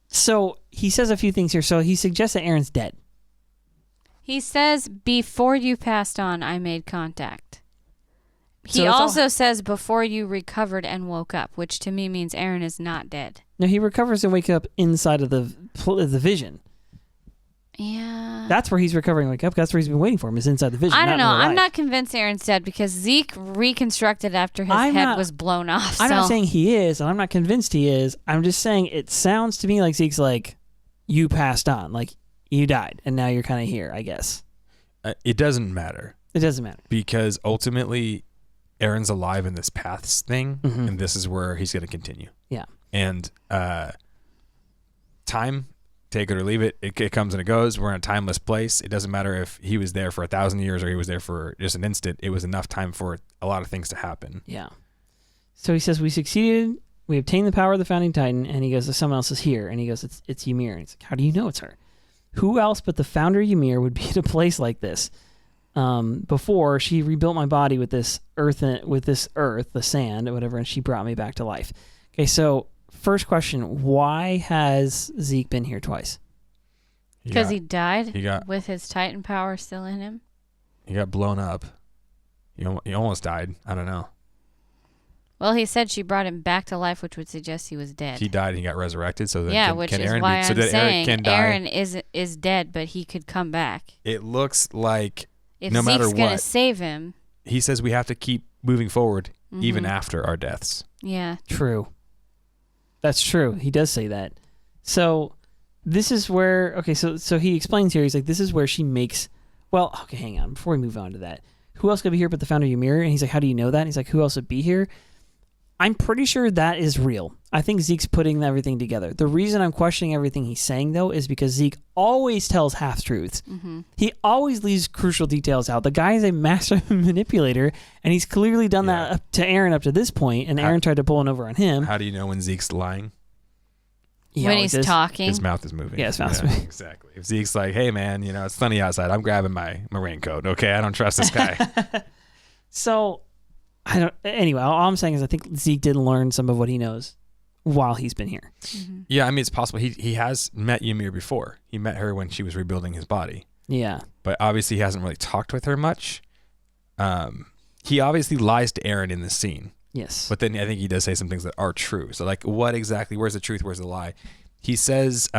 So he says a few things here. So he suggests that Eren's dead. He says, before you passed on, I made contact. So He it's all- also says, before you recovered and woke up, which to me means Eren is not dead. No, he recovers and wakes up inside of the vision. Yeah. That's where he's recovering and wake up. That's where he's been waiting for him, is inside the vision. I don't not in know. real I'm life. not convinced Eren's dead because Zeke reconstructed after his I'm head not- was blown off. I'm not so- saying he is, and I'm not convinced he is. I'm just saying it sounds to me like Zeke's like, you passed on, like you died, and now you're kind of here, I guess. It doesn't matter It doesn't matter. because ultimately Eren's alive in this paths thing, Mhm. and this is where he's going to continue. Yeah. And time, take it or leave it, it comes and it goes. We're in a timeless place. It doesn't matter if he was there for 1,000 years or he was there for just an instant. It was enough time for a lot of things to happen. Yeah. So he says, we succeeded. We obtained the power of the founding titan. And he goes, someone else is here. And he goes, it's Ymir. And he's like, how do you know it's her? Who else but the founder Ymir would be in a place like this? Before she rebuilt my body with this earth, the sand, or whatever, and she brought me back to life. Okay, so first question: why has Zeke been here twice? Because he died he got- with his Titan power still in him. He got blown up. He almost died. I don't know. Well, he said she brought him back to life, which would suggest he was dead. He died and he got resurrected. So then yeah, can, which can is Eren why be, I'm so that saying Eren can die? Eren is dead, but he could come back. It looks like If no matter Zeke's gonna what, save him, he says we have to keep moving forward even Mhm. after our deaths. yeah. True. That's true. He does say that. So this is where, okay, so he explains here, he's like, this is where she makes, well, okay, hang on. Before we move on to that, who else could be here but the founder Ymir? And he's like, how do you know that? And he's like, who else would be here? I'm pretty sure that is real. I think Zeke's putting everything together. The reason I'm questioning everything he's saying, though, is because Zeke always tells half-truths. Mm-hmm. He always leaves crucial details out. The guy is a master manipulator, and he's clearly done that up to Eren up to this point, and Eren tried to pull one over on him. How do you know when Zeke's lying? He When always he's is. talking. His mouth is moving. Yeah, his mouth's moving. Exactly. If Zeke's like, hey, man, it's sunny outside. I'm grabbing my raincoat. Okay, I don't trust this guy. So, I don't. Anyway, all I'm saying is I think Zeke did learn some of what he knows while he's been here. Mm-hmm. Yeah, I mean, it's possible. He has met Ymir before. He met her when she was rebuilding his body. Yeah. But obviously he hasn't really talked with her much. He obviously lies to Eren in this scene. Yes. But then I think he does say some things that are true. So like what exactly, where's the truth, where's the lie? He says,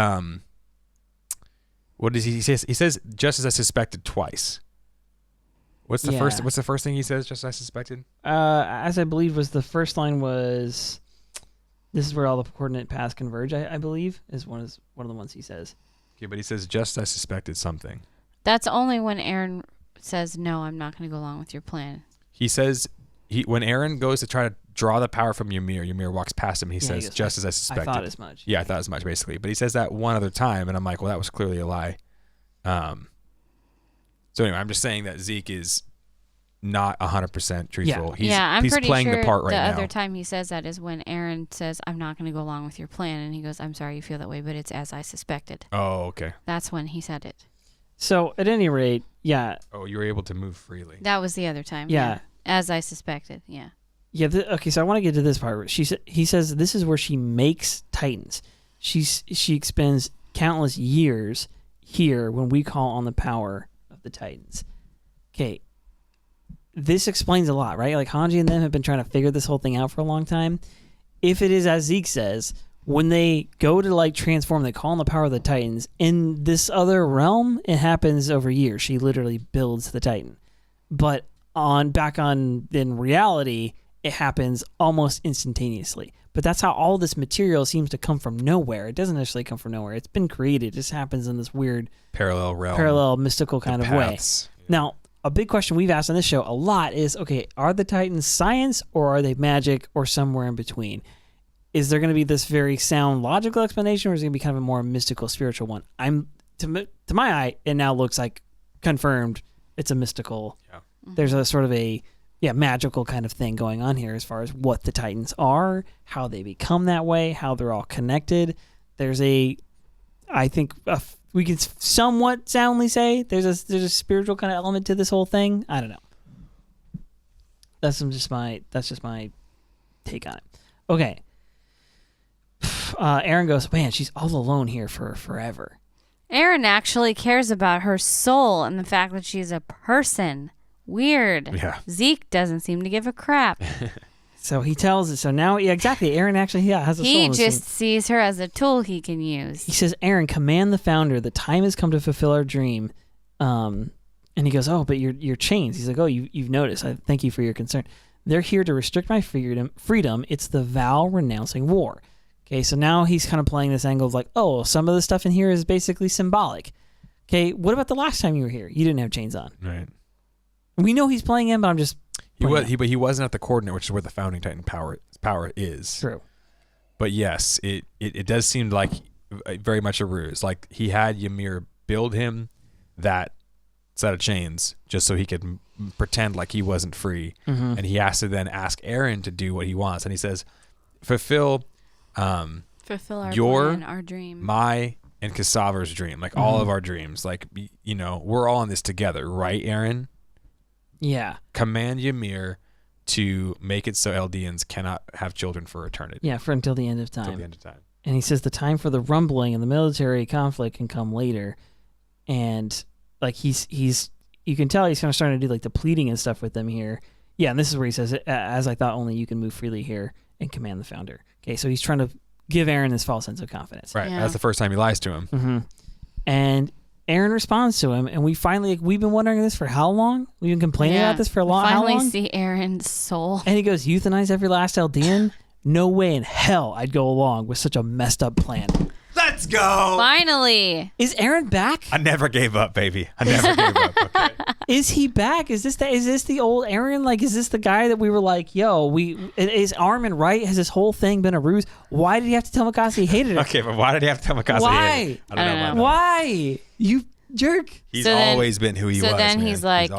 what does he say? He says, just as I suspected twice. What's the first thing he says? Just as I suspected. As I believe was the first line was, "This is where all the coordinate paths converge." I believe is one of the ones he says. Okay, but he says just as suspected something. That's only when Eren says, "No, I'm not going to go along with your plan." He says when Eren goes to try to draw the power from Ymir walks past him. He says, "Just as I suspected." I thought as much. Yeah, I thought as much basically. But he says that one other time, and I'm like, well, that was clearly a lie. So anyway, I'm just saying that Zeke is not 100% truthful. I'm he's pretty playing sure the part right now. The other time he says that is when Eren says, "I'm not going to go along with your plan," and he goes, "I'm sorry you feel that way, but it's as I suspected." Oh, okay. That's when he said it. So at any rate, yeah. Oh, you were able to move freely. That was the other time. Yeah. As I suspected. Yeah. Yeah. Okay. So I want to get to this part. He says this is where she makes Titans. She expends countless years here when we call on the power of the Titans. Okay. This explains a lot, right? Like Hanji and them have been trying to figure this whole thing out for a long time. If it is as Zeke says, when they go to like transform, they call on the power of the Titans. In this other realm, it happens over years. She literally builds the Titan. But in reality, it happens almost instantaneously. But that's how all this material seems to come from nowhere. It doesn't necessarily come from nowhere. It's been created. It just happens in this weird parallel realm, parallel mystical kind of way. Yeah. Now, a big question we've asked on this show a lot is, okay, are the Titans science or are they magic or somewhere in between? Is there going to be this very sound logical explanation or is it going to be kind of a more mystical spiritual one? To my eye, it now looks like confirmed it's a mystical. Yeah. There's a sort of a magical kind of thing going on here as far as what the Titans are, how they become that way, how they're all connected. There's we can somewhat soundly say there's a spiritual kind of element to this whole thing. I don't know. That's just my take on it. Okay. Eren goes, man, she's all alone here for forever. Eren actually cares about her soul and the fact that she's a person. Weird. Yeah. Zeke doesn't seem to give a crap. So he tells it. So now, exactly. Eren actually has a soul. He just sees her as a tool he can use. He says, Eren, command the founder. The time has come to fulfill our dream. And he goes, oh, but your chains. He's like, oh, you've noticed. I thank you for your concern. They're here to restrict my freedom. It's the vow renouncing war. Okay, so now he's kind of playing this angle of like, oh, some of the stuff in here is basically symbolic. Okay, what about the last time you were here? You didn't have chains on. Right. We know he's playing him, but I'm just... But he wasn't at the coordinate, which is where the founding Titan power is. True. But yes, it does seem like very much a ruse. Like he had Ymir build him that set of chains just so he could pretend like he wasn't free. Mm-hmm. And he has to then ask Eren to do what he wants. And he says, fulfill our plan, our dream, my and Cassava's dream, like all of our dreams. Like, we're all in this together, right, Eren? Yeah. Command Ymir to make it so Eldians cannot have children for eternity. Yeah, for until the end of time. Until the end of time. And he says the time for the rumbling and the military conflict can come later. And like he's you can tell he's kind of starting to do like the pleading and stuff with them here. Yeah, and this is where he says, as I thought, only you can move freely here and command the founder. Okay, so he's trying to give Eren this false sense of confidence. Right, That's the first time he lies to him. Mm-hmm. And Eren responds to him, and we've been wondering this for how long? We've been complaining about this for a long time. Finally see Eren's soul. And he goes, euthanize every last Eldian? No way in hell I'd go along with such a messed up plan. Let's go! Finally! Is Eren back? I never gave up, baby. I never gave up. Okay. Is he back? Is this the old Eren? Like, is this the guy that we were like, yo, is Armin right? Has this whole thing been a ruse? Why did he have to tell Mikasa he hated her? Okay, but why did he have to tell Mikasa he hated her? I don't know. Why? You jerk. He's always been who he was. So then man. he's like,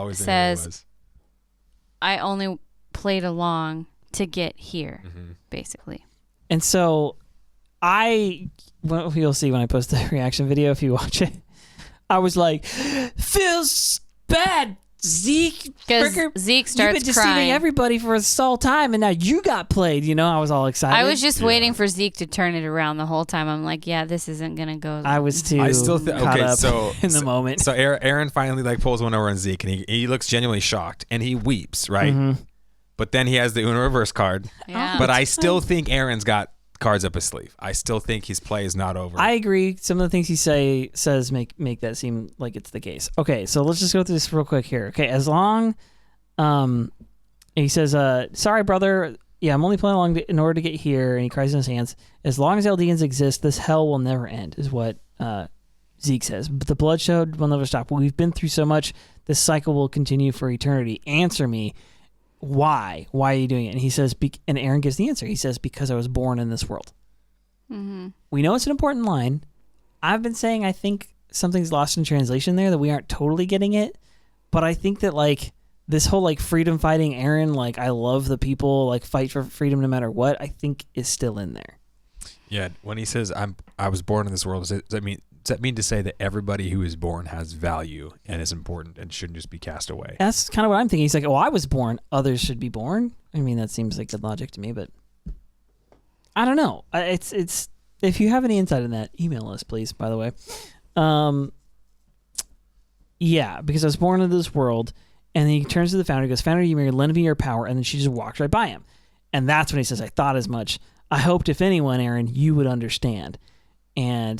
I only played along to get here, basically. And so you'll see when I post the reaction video if you watch it, I was like, feels bad, Zeke. Because Zeke starts You've been crying. deceiving everybody for this whole time, and now you got played. I was all excited. I was just waiting for Zeke to turn it around the whole time. I'm like, yeah, this isn't going to go. I was too caught up in the moment. So Eren finally pulls one over on Zeke, and he looks genuinely shocked, and he weeps, right? Mm-hmm. But then he has the Uno reverse card. Yeah. But I still think Eren's got cards up his sleeve. I still think his play is not over. I agree. Some of the things he says make that seem like it's the case. Okay, so let's just go through this real quick here. Okay, as long, he says, sorry, brother. Yeah, I'm only playing along in order to get here. And he cries in his hands. As long as Eldians exist, this hell will never end, is what Zeke says. But the bloodshed will never stop. We've been through so much. This cycle will continue for eternity. Answer me. Why? Why are you doing it? And he says, and Eren gives the answer. He says, because I was born in this world. Mm-hmm. We know it's an important line. I've been saying I think something's lost in translation there, that we aren't totally getting it. But I think that, like, this whole, like, freedom fighting Eren, like, I love the people, like, fight for freedom no matter what, I think is still in there. Yeah, when he says I was born in this world, does that mean to say that everybody who is born has value and is important and shouldn't just be cast away? That's kind of what I'm thinking. He's like, I was born, others should be born. I mean, that seems like good logic to me, but I don't know. It's if you have any insight in that, email us, please, by the way. Yeah, because I was born into this world. And then he turns to the founder and goes, Founder Ymir, lend me your power. And then she just walks right by him. And that's when he says, I thought as much. I hoped, if anyone, Eren, you would understand. And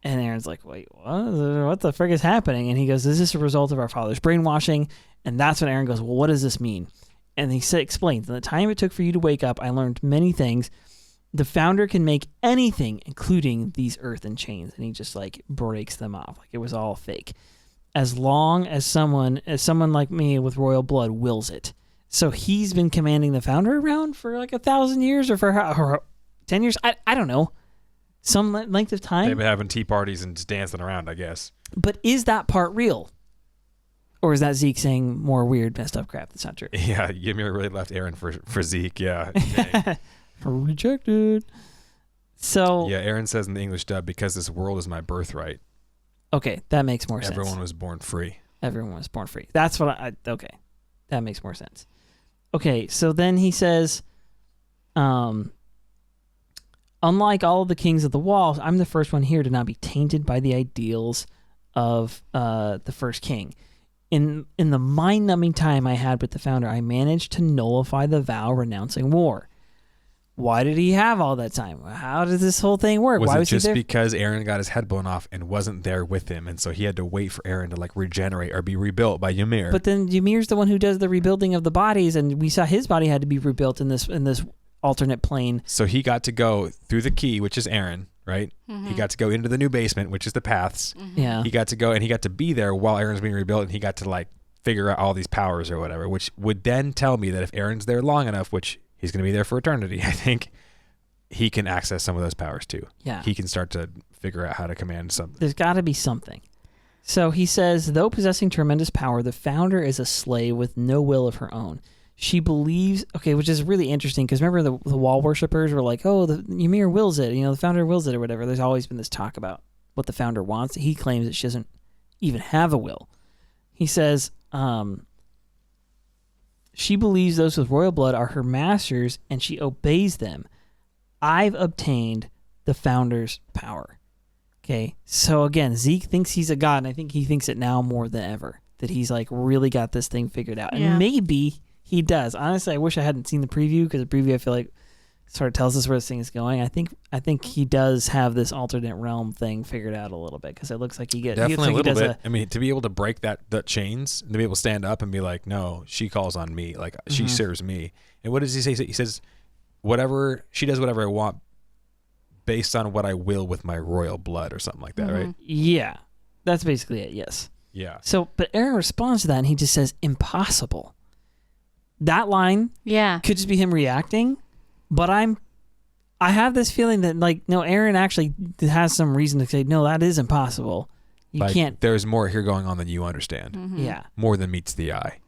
Eren's like, wait, what the frick is happening? And he goes, this is a result of our father's brainwashing. And that's when Eren goes, well, what does this mean? And he explains, in the time it took for you to wake up, I learned many things. The founder can make anything, including these earthen chains. And he just, like, breaks them off. Like it was all fake. As long as someone like me with royal blood wills it. So he's been commanding the founder around for like 1,000 years or for 10 years. I don't know. Some length of time. They've been having tea parties and just dancing around, I guess. But is that part real? Or is that Zeke saying more weird, messed up crap that's not true? Yeah, Ymir really left Eren for Zeke, yeah. Rejected. So yeah, Eren says in the English dub, because this world is my birthright. Okay, that makes more sense. Everyone was born free. Everyone was born free. That's what okay. That makes more sense. Okay, so then he says, unlike all of the kings of the walls, I'm the first one here to not be tainted by the ideals of the first king. In the mind-numbing time I had with the founder, I managed to nullify the vow renouncing war. Why did he have all that time? How did this whole thing work? Was Why it was just he there? because Eren got his head blown off and wasn't there with him, and so he had to wait for Eren to like regenerate or be rebuilt by Ymir? But then Ymir's the one who does the rebuilding of the bodies, and we saw his body had to be rebuilt in this alternate plane. So he got to go through the key, which is Eren, right? Mm-hmm. He got to go into the new basement, which is the paths. Mm-hmm. Yeah. He got to go and he got to be there while Eren's being rebuilt, and he got to like figure out all these powers or whatever, which would then tell me that if Eren's there long enough, which he's going to be there for eternity, I think, he can access some of those powers too. Yeah. He can start to figure out how to command something. There's got to be something. So he says, though possessing tremendous power, the founder is a slave with no will of her own. She believes, okay, which is really interesting because remember the wall worshippers were like, oh, the Ymir wills it, the founder wills it or whatever. There's always been this talk about what the founder wants. He claims that she doesn't even have a will. He says, she believes those with royal blood are her masters and she obeys them. I've obtained the founder's power. Okay, so again, Zeke thinks he's a god, and I think he thinks it now more than ever, that he's like really got this thing figured out. Yeah. And maybe he does. Honestly, I wish I hadn't seen the preview, because the preview I feel like sort of tells us where this thing is going. I think he does have this alternate realm thing figured out a little bit, because it looks like he gets Definitely like a little bit. I mean, to be able to break the chains, to be able to stand up and be like, no, she calls on me, like she serves me. And what does he say? He says, she does whatever I want based on what I will with my royal blood or something like that, right? Yeah, that's basically it. Yes. Yeah. So, but Eren responds to that, and he just says, impossible. That line could just be him reacting, but I have this feeling that, like, no, Eren actually has some reason to say, no, that is impossible. You can't. There's more here going on than you understand. Mm-hmm. Yeah. More than meets the eye.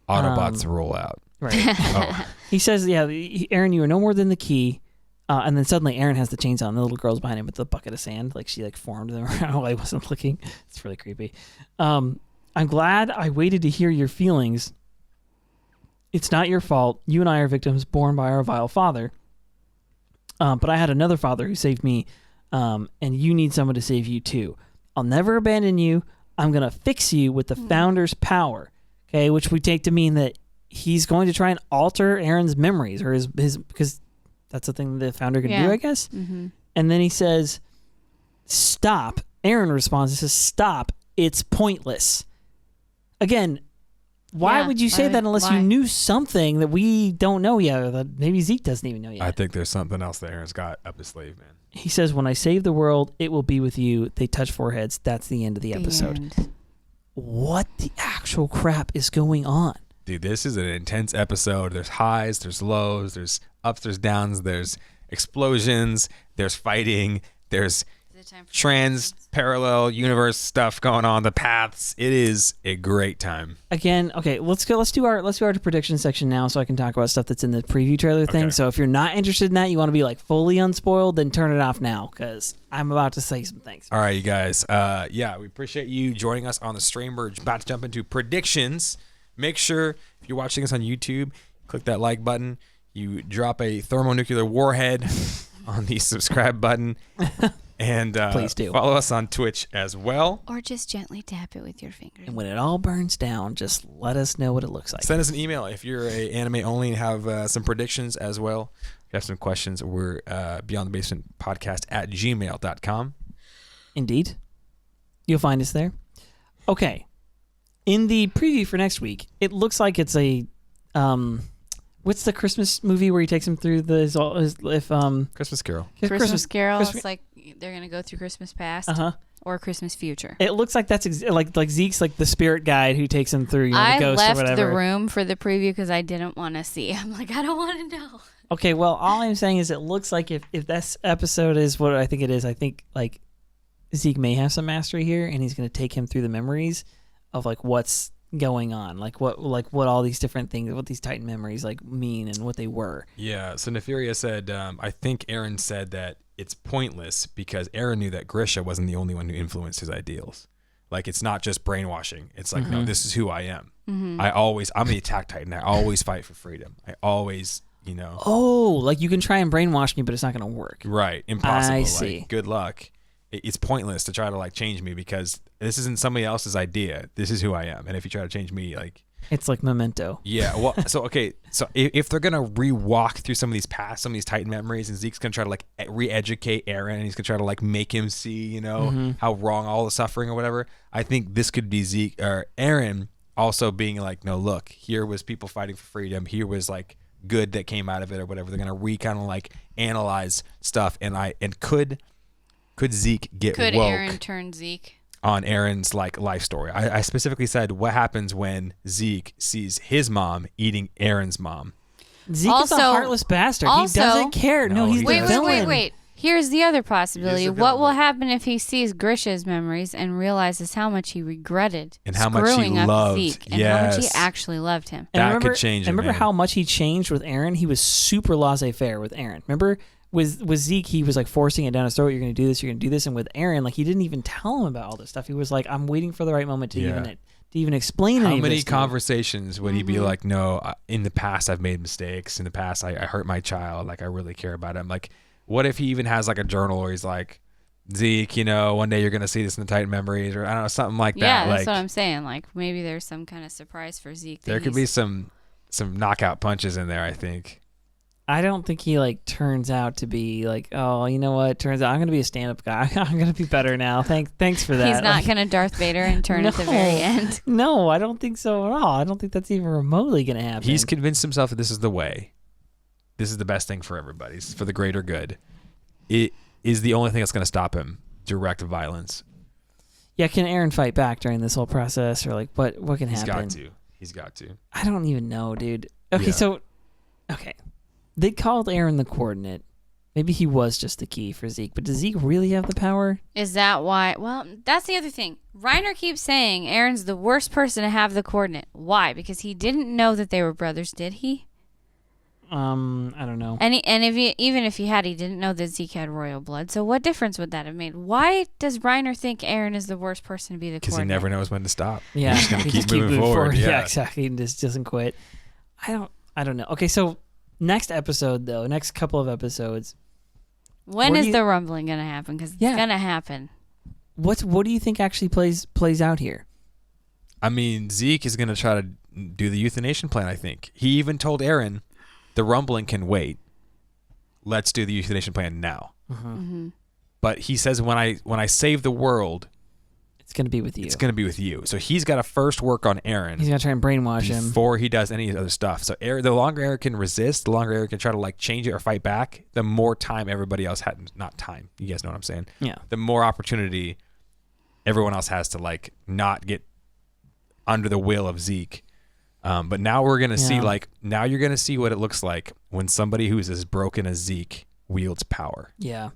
Autobots roll out. Right. Oh. He says, yeah, Eren, you are no more than the key. And then suddenly Eren has the chains on. The little girl's behind him with the bucket of sand. Like she formed them around while I wasn't looking. It's really creepy. I'm glad I waited to hear your feelings. It's not your fault. You and I are victims born by our vile father. But I had another father who saved me. And you need someone to save you too. I'll never abandon you. I'm going to fix you with the founder's power. Okay, which we take to mean that he's going to try and alter Eren's memories or his because That's the thing the founder can do, I guess. Mm-hmm. And then he says, stop. Eren responds and says, stop. It's pointless. Again, why would you say that unless you knew something that we don't know yet, or that maybe Zeke doesn't even know yet? I think there's something else that Eren's got up his sleeve, man. He says, when I save the world, it will be with you. They touch foreheads. That's the end of the episode. What the actual crap is going on? Dude, this is an intense episode. There's highs, there's lows, there's ups, there's downs, there's explosions, there's fighting, there's parallel universe stuff going on, the paths. It is a great time. Again, okay, let's do our prediction section now so I can talk about stuff that's in the preview trailer thing. Okay. So if you're not interested in that, you want to be like fully unspoiled, then turn it off now because I'm about to say some things. All right, you guys. We appreciate you joining us on the stream. We're about to jump into predictions. Make sure if you're watching us on YouTube, click that like button. You drop a thermonuclear warhead on the subscribe button. And please do follow us on Twitch as well. Or just gently tap it with your fingers. And when it all burns down, just let us know what it looks like. Send us an email if you're a anime only and have some predictions as well. If you have some questions, we're beyondthebasementpodcast at gmail.com. Indeed. You'll find us there. Okay. In the preview for next week, it looks like it's a what's the Christmas movie where he takes him through Christmas Carol. Christmas Carol. It's like they're gonna go through Christmas past or Christmas future. It looks like that's like Zeke's like the spirit guide who takes him through. I the ghost left or whatever. the room for the preview because I didn't want to see. I'm like, I don't want to know. Okay, well, all I'm saying is it looks like if this episode is what I think it is, I think like Zeke may have some mastery here, and he's gonna take him through the memories of like what's going on, like what all these different things, what these Titan memories like mean and what they were. Yeah, so Neferia said, I think Eren said that it's pointless because Eren knew that Grisha wasn't the only one who influenced his ideals. Like, it's not just brainwashing. It's like, no, this is who I am. Mm-hmm. I'm the attack Titan. I always fight for freedom. I always, Oh, like you can try and brainwash me, but it's not going to work. Right. Impossible. I see. Like, good luck. It's pointless to try to like change me because this isn't somebody else's idea. This is who I am. And if you try to change me, like, it's like Memento. Yeah. Well, so if they're gonna re-walk through some of these past, some of these Titan memories, and Zeke's gonna try to like re-educate Eren, and he's gonna try to like make him see, how wrong all the suffering or whatever. I think this could be Zeke or Eren also being like, no, look, here was people fighting for freedom. Here was like good that came out of it or whatever. They're gonna kind of like analyze stuff, and could Zeke get woke? Could Eren turn Zeke? On Eren's like life story. I specifically said what happens when Zeke sees his mom eating Eren's mom. Zeke is a heartless bastard. He doesn't care. No, he's the villain. Wait. Here's the other possibility. What will happen if he sees Grisha's memories and realizes how much he regretted and how much he loved Zeke and how much he actually loved him? That could change him. Remember how much he changed with Eren? He was super laissez-faire with Eren. Remember? With Zeke, he was like forcing it down his throat. You're going to do this. You're going to do this. And with Eren, like he didn't even tell him about all this stuff. He was like, I'm waiting for the right moment to even explain how any many of this conversations would he be like, no, in the past I've made mistakes. In the past I hurt my child. Like I really care about him. Like what if he even has like a journal where he's like, Zeke, one day you're going to see this in the Titan memories or I don't know, something like that. Yeah, that's like, what I'm saying. Like maybe there's some kind of surprise for Zeke. There could be some knockout punches in there, I think. I don't think he like turns out to be like, oh, you know what? Turns out I'm gonna be a stand-up guy. I'm gonna be better now. Thanks for that. He's not gonna Darth Vader and turn at the very end. No, I don't think so at all. I don't think that's even remotely gonna happen. He's convinced himself that this is the way. This is the best thing for everybody. It's for the greater good. It is the only thing that's gonna stop him. Direct violence. Yeah, can Eren fight back during this whole process, or like what can happen? He's got to. I don't even know, dude. Okay, okay. They called Eren the coordinate. Maybe he was just the key for Zeke, but does Zeke really have the power? Is that why? Well, that's the other thing. Reiner keeps saying Eren's the worst person to have the coordinate. Why? Because he didn't know that they were brothers, did he? I don't know. And even if he had, he didn't know that Zeke had royal blood. So what difference would that have made? Why does Reiner think Eren is the worst person to be the coordinate? Because he never knows when to stop. Yeah, he's just gonna keep moving forward. Yeah, exactly. He just doesn't quit. I don't know. Okay, so. Next episode, though, next couple of episodes. When is the rumbling going to happen? Because it's going to happen. What do you think actually plays out here? I mean, Zeke is going to try to do the euthanation plan, I think. He even told Eren the rumbling can wait. let's do the euthanasia plan now. Mm-hmm. But he says, when I save the world, it's going to be with you. It's going to be with you. So he's got to first work on Eren. He's going to try and brainwash him before he does any other stuff. So the longer Eren can resist, the longer Eren can try to like change it or fight back, the more time everybody else had. Not time. You guys know what I'm saying? Yeah. The more opportunity everyone else has to like not get under the will of Zeke. But now we're going to see now you're going to see what it looks like when somebody who's as broken as Zeke wields power. Yeah.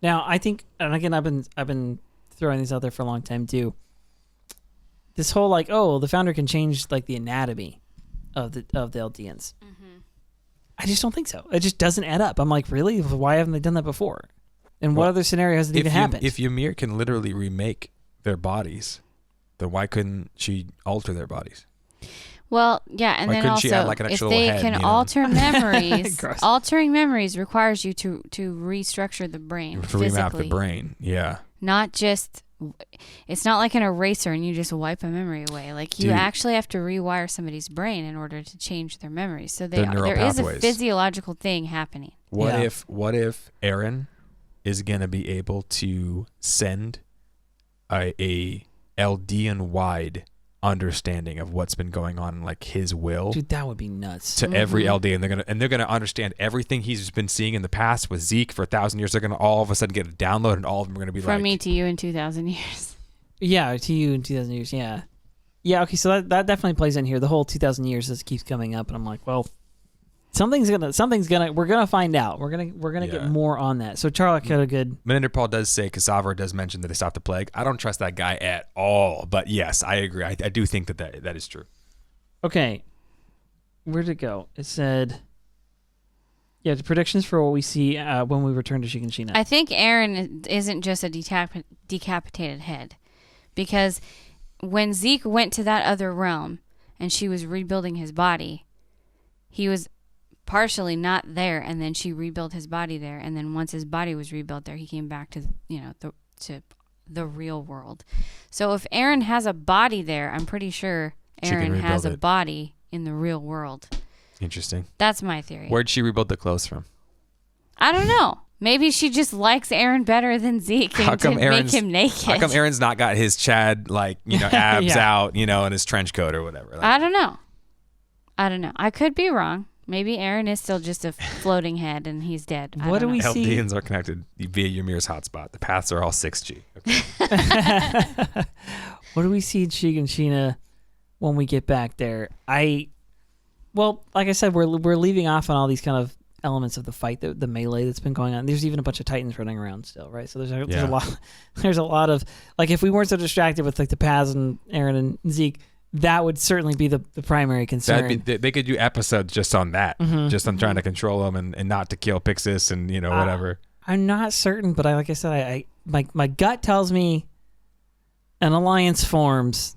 Now I think, and again, I've been throwing these out there for a long time too. This whole like, oh, the founder can change like the anatomy of the Eldians. Mm-hmm. I just don't think so. It just doesn't add up. I'm like, really? Why haven't they done that before? And what other scenario has it even happened? If Ymir can literally remake their bodies, then why couldn't she alter their bodies? Well, yeah, and why then also, add, like, an if extra they head, can alter memories, Gross. altering memories requires you to restructure the brain to remap physically. the brain, yeah. Not just, it's not like an eraser and you just wipe a memory away. Like you actually have to rewire somebody's brain in order to change their memories. So there is a physiological thing happening. What if Eren is gonna be able to send a Eldian-wide understanding of what's been going on, like his will? Dude, that would be nuts. To every Eldian, they're gonna understand everything he's been seeing in the past with Zeke for 1,000 years. They're gonna all of a sudden get a download, and all of them are gonna be from me to you in 2,000 years. Yeah, to you in 2,000 years. Yeah. Okay. So that definitely plays in here. The whole 2,000 years just keeps coming up, and I'm like, well, something's gonna. We're gonna find out. We're gonna get more on that. So Charlotte got a good. Paul does say, Cassava does mention that they stopped the plague. I don't trust that guy at all. But yes, I agree. I do think that is true. Okay. Where'd it go? It said, the predictions for what we see when we return to Shiganshina. I think Eren isn't just a decapitated head, because when Zeke went to that other realm and she was rebuilding his body, he was partially not there, and then she rebuilt his body there, and then once his body was rebuilt there, he came back to to the real world. So if Eren has a body there, I'm pretty sure Eren has a body in the real world. Interesting. That's my theory. Where'd she rebuild the clothes from? I don't know. Maybe she just likes Eren better than Zeke and to make him naked. How come Eren's not got his Chad abs out, in his trench coat or whatever? I don't know. I could be wrong. Maybe Eren is still just a floating head and he's dead. What do we see? Eldians are connected via Ymir's hotspot. The paths are all 6G. Okay. What do we see in Shiganshina when we get back there? Like I said, we're leaving off on all these kind of elements of the fight, the melee that's been going on. There's even a bunch of Titans running around still, right? So there's a lot. There's a lot of, like, if we weren't so distracted with like the paths and Eren and Zeke, that would certainly be the primary concern. They could do episodes just on that, just on trying to control them and not to kill Pixis and whatever. I'm not certain, but like I said, my gut tells me an alliance forms.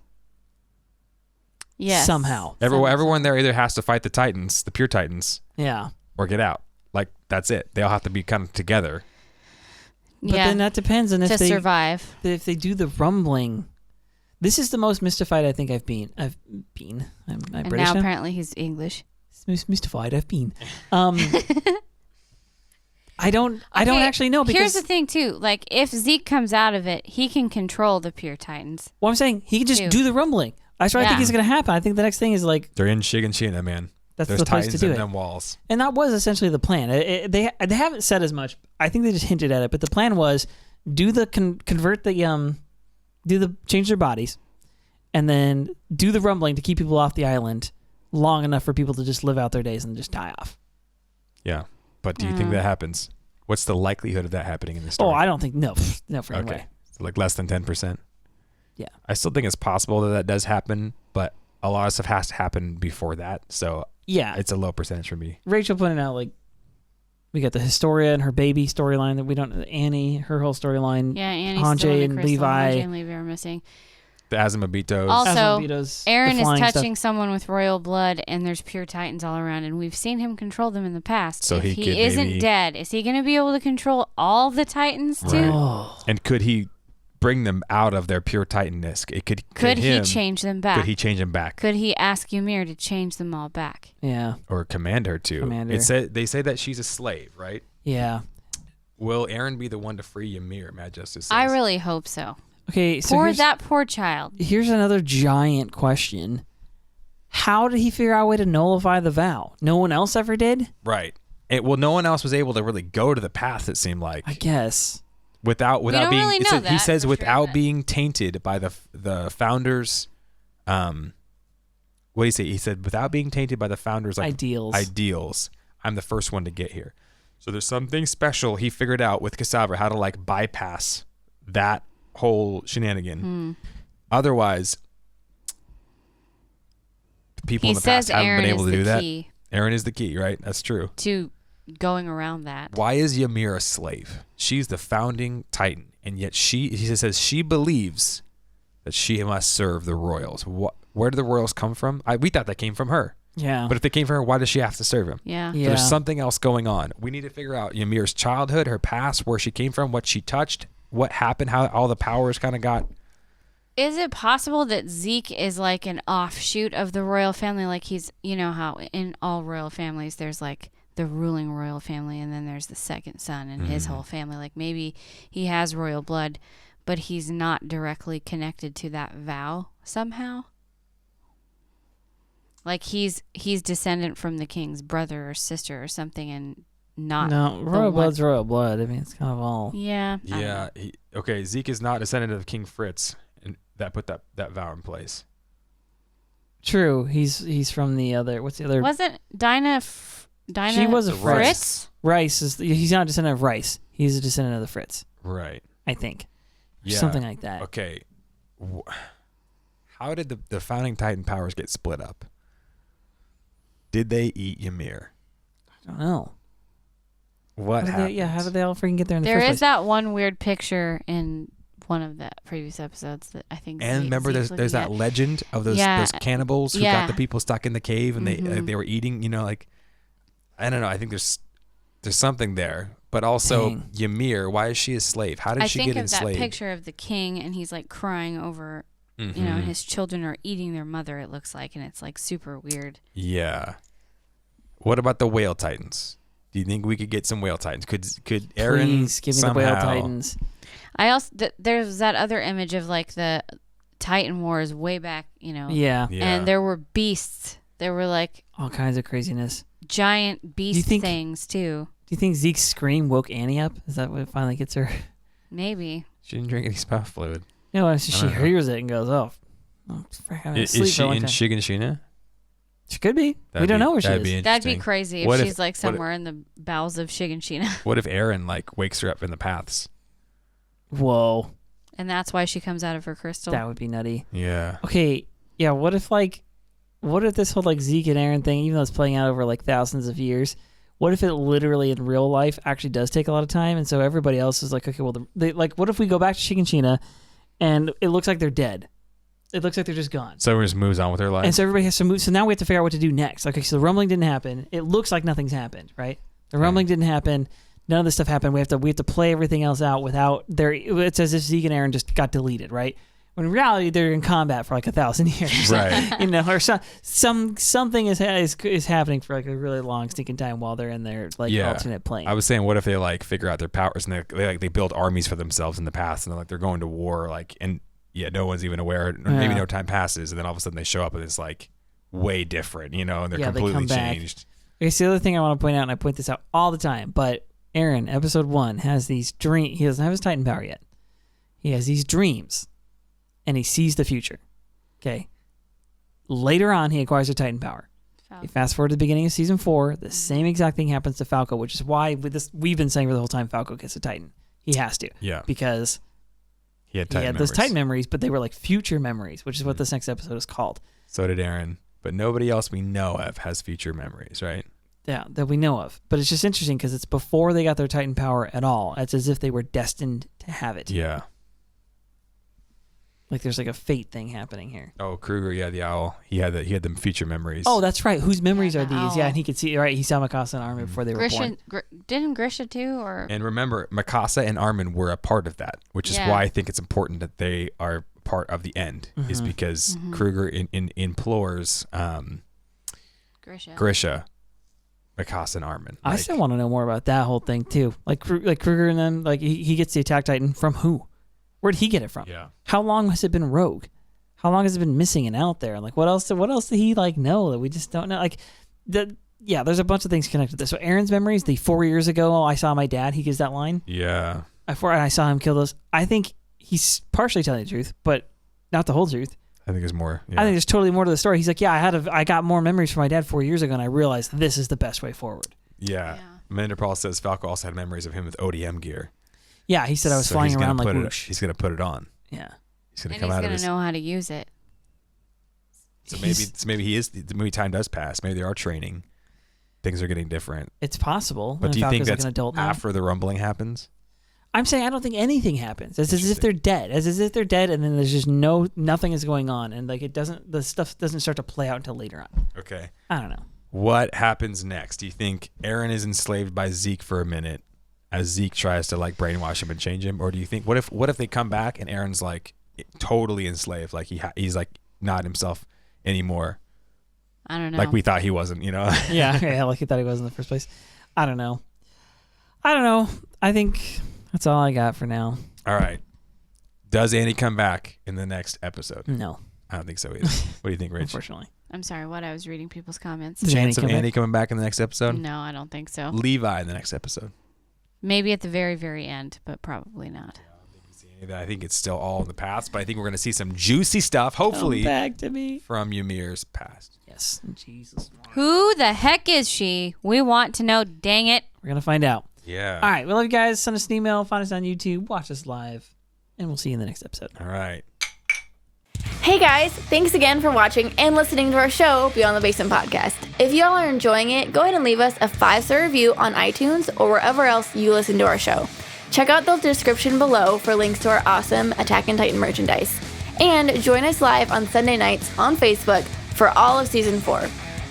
Yes. Somehow. Everyone there either has to fight the Titans, the pure Titans, or get out. Like, that's it. They all have to be kind of together. But then that depends on if to they survive. If they do the rumbling. This is the most mystified I think I've been. I'm and British now apparently he's English. Most mystified I've been. I don't actually know, because here's the thing too. Like, if Zeke comes out of it, he can control the pure Titans. Well, I'm saying he can just do the rumbling. That's what I think is going to happen. I think the next thing is like they're in Shiganshina, man. There's the place Titans to do in it. them walls. And that was essentially the plan. They haven't said as much. I think they just hinted at it. But the plan was do the change their bodies, and then do the rumbling to keep people off the island long enough for people to just live out their days and just die off. Yeah, but do you think that happens? What's the likelihood of that happening in the story? Oh, I don't think no for any way. So like less than 10%. Yeah, I still think it's possible that does happen, but a lot of stuff has to happen before that. So yeah, it's a low percentage for me. Rachel pointed out, like, we got the Historia and her baby storyline that we don't. Annie, her whole storyline. Yeah, Annie's Hanji still in and the crystal. Levi. Hanji and Levi are missing. The Azumabitos. Also, Azumabitos, Eren is touching stuff. someone with royal blood, and there's pure Titans all around, and we've seen him control them in the past. So if he could isn't maybe... dead, is he going to be able to control all the Titans too? Right. Oh. And could he bring them out of their pure Titanness? Could he change them back? Could he change them back? Could he ask Ymir to change them all back? Yeah. Or command her to? Command her. They say that she's a slave, right? Yeah. Will Eren be the one to free Ymir? Mad Justice says. I really hope so. Okay, so That poor child. here's another giant question. How did he figure out a way to nullify the vow? No one else ever did? Right. Well, no one else was able to really go to the path, it seemed like. I guess. Without don't being, really know he that says for without sure, but- being tainted by the founders. What did he say? He said without being tainted by the founders' like, ideals. I'm the first one to get here. So there's something special he figured out with Cassandra how to like bypass that whole shenanigan. Otherwise, people in the past haven't been able to do that. Eren is the key, right? That's true. To going around that. Why is Ymir a slave? She's the founding Titan, and yet he says she believes that she must serve the royals. Where do the royals come from? We thought that came from her. Yeah. But if they came from her, why does she have to serve him? Yeah. Yeah. There's something else going on. We need to figure out Ymir's childhood, her past, where she came from, what she touched, what happened, how all the powers kind of got. Is it possible that Zeke is like an offshoot of the royal family? Like he's, you know how in all royal families there's like the ruling royal family and then there's the second son and his whole family. Like maybe he has royal blood, but he's not directly connected to that vow somehow. Like he's descendant from the king's brother or sister or something and not No, royal blood's royal blood. I mean, it's kind of all. Yeah. Yeah. Okay, Zeke is not descendant of King Fritz, and that put that vow in place. True. He's from the other. What's the other? Wasn't Dinah? She was a Fritz. Rice is. He's not a descendant of Rice. He's a descendant of the Fritz. Right. I think. Yeah. Something like that. Okay. How did the founding Titan powers get split up? Did they eat Ymir? I don't know. What happened? How did they all freaking get there in the There first is place? that one weird picture in one of the previous episodes that I think. And remember, Zeke's there's that looking legend of those cannibals who got the people stuck in the cave and they were eating. You know, like I don't know. I think there's something there, but also Dang. Ymir. Why is she a slave? How did I she think get of enslaved? that picture of the king, and he's like crying over, you know, his children are eating their mother. It looks like, and it's like super weird. Yeah. What about the whale titans? Do you think we could get some whale titans? Could Eren Please give me the whale somehow- titans. I also there's that other image of like the Titan Wars way back, you know. Yeah. Yeah. And there were beasts. There were like All kinds of craziness. giant beast think- things too. Do you think Zeke's scream woke Annie up? Is that what finally gets her? Maybe. She didn't drink any spout fluid. No, she don't know. hears it and goes, "Oh, frick, I'm Is asleep she for a long in time." Shiganshina? She could be. We don't know where she is. That'd be crazy if What if- she's like what if- somewhere in the bowels of Shiganshina. What if Eren like wakes her up in the paths? Whoa, And that's why she comes out of her crystal. that would be nutty. Yeah. Okay, yeah. What if this whole like Zeke and Eren thing, even though it's playing out over like thousands of years, what if it literally in real life actually does take a lot of time, and so everybody else is like, okay, well, what if we go back to Shiganshina, and it looks like they're dead. It looks like they're just gone. So everyone just moves on with their life. And so everybody has to move. So now we have to figure out what to do next. Okay, so the rumbling didn't happen. It looks like nothing's happened, right? The rumbling didn't happen. None of this stuff happened. We have to play everything else out without their. It's as if Zeke and Eren just got deleted, right? When in reality they're in combat for like 1,000 years, Right. you know, or something is happening for like a really long stinking time while they're in their like alternate plane. I was saying, what if they like figure out their powers and they build armies for themselves in the past, and they're going to war, like, and yeah, no one's even aware, or maybe no time passes, and then all of a sudden they show up and it's like way different, you know, and they're completely come back. changed. Okay, so the other thing I want to point out, and I point this out all the time, but Eren, episode 1, has these dreams. He doesn't have his Titan power yet. He has these dreams, and he sees the future. Okay. Later on, he acquires a Titan power. You fast forward to the beginning of season 4, the same exact thing happens to Falco, which is why we've been saying for the whole time Falco gets a Titan. He has to. Yeah. Because He had he had Titan those memories. Titan memories, but they were like future memories, which is what this next episode is called. So did Eren, but nobody else we know of has future memories, right? Yeah, that we know of. But it's just interesting because it's before they got their Titan power at all. It's as if they were destined to have it. Yeah. Like there's like a fate thing happening here. Oh, Kruger, yeah, the owl. He had them future memories. Oh, that's right. Whose memories Yeah, are the these? owl. Yeah, and he could see, right? He saw Mikasa and Armin before they were born. Didn't Grisha too? Or And remember, Mikasa and Armin were a part of that, which is Yeah. why I think it's important that they are part of the end, is because Kruger implores Grisha. Grisha Mikasa and Armin. I still want to know more about that whole thing too. Like Kruger and them, like he gets the Attack Titan from who? Where'd he get it from? Yeah. How long has it been rogue? How long has it been missing and out there? Like what else did he like know that we just don't know? Like there's a bunch of things connected to this. So Eren's memories, the 4 years ago I saw my dad, he gives that line. Yeah. I saw him kill those. I think he's partially telling the truth, but not the whole truth. I think there's more. Yeah. I think there's totally more to the story. He's like, yeah, I got more memories from my dad 4 years ago, and I realized this is the best way forward. Yeah. Manderpaul says Falco also had memories of him with ODM gear. Yeah, he said I was flying around like whoosh. He's going to put it on. Yeah. He's going to come out of his... He's going to know how to use it. So maybe time does pass. Maybe they are training. Things are getting different. It's possible. But do you think that's that's like an adult after the rumbling happens? I'm saying I don't think anything happens. It's as if they're dead. As if they're dead, and then there's just nothing is going on, and like the stuff doesn't start to play out until later on. Okay. I don't know. What happens next? Do you think Eren is enslaved by Zeke for a minute, as Zeke tries to like brainwash him and change him, or do you think what if they come back and Eren's like totally enslaved, like he's like not himself anymore? I don't know. Like we thought he wasn't, Yeah, like he thought he was in the first place. I don't know. I think that's all I got for now. All right. Does Annie come back in the next episode? No. I don't think so either. What do you think, Rich? Unfortunately. I'm sorry, what? I was reading people's comments. Chance of Annie coming back in the next episode? No, I don't think so. Levi in the next episode? Maybe at the very, very end, but probably not. I think it's still all in the past, but I think we're going to see some juicy stuff, hopefully, come back to me, from Ymir's past. Yes. Jesus. Who the heck is she? We want to know, dang it. We're going to find out. Yeah. All right. We love you guys. Send us an email. Find us on YouTube. Watch us live. And we'll see you in the next episode. All right. Hey guys, thanks again for watching and listening to our show, Beyond the Basement Podcast. If y'all are enjoying it, go ahead and leave us a 5-star review on iTunes or wherever else you listen to our show. Check out the description below for links to our awesome Attack on Titan merchandise. And join us live on Sunday nights on Facebook for all of Season 4.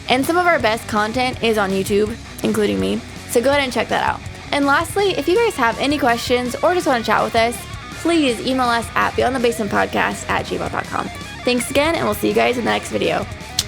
And some of our best content is on YouTube, including me, so go ahead and check that out. And lastly, if you guys have any questions or just want to chat with us, please email us at beyondthebasementpodcast@gmail.com. Thanks again, and we'll see you guys in the next video.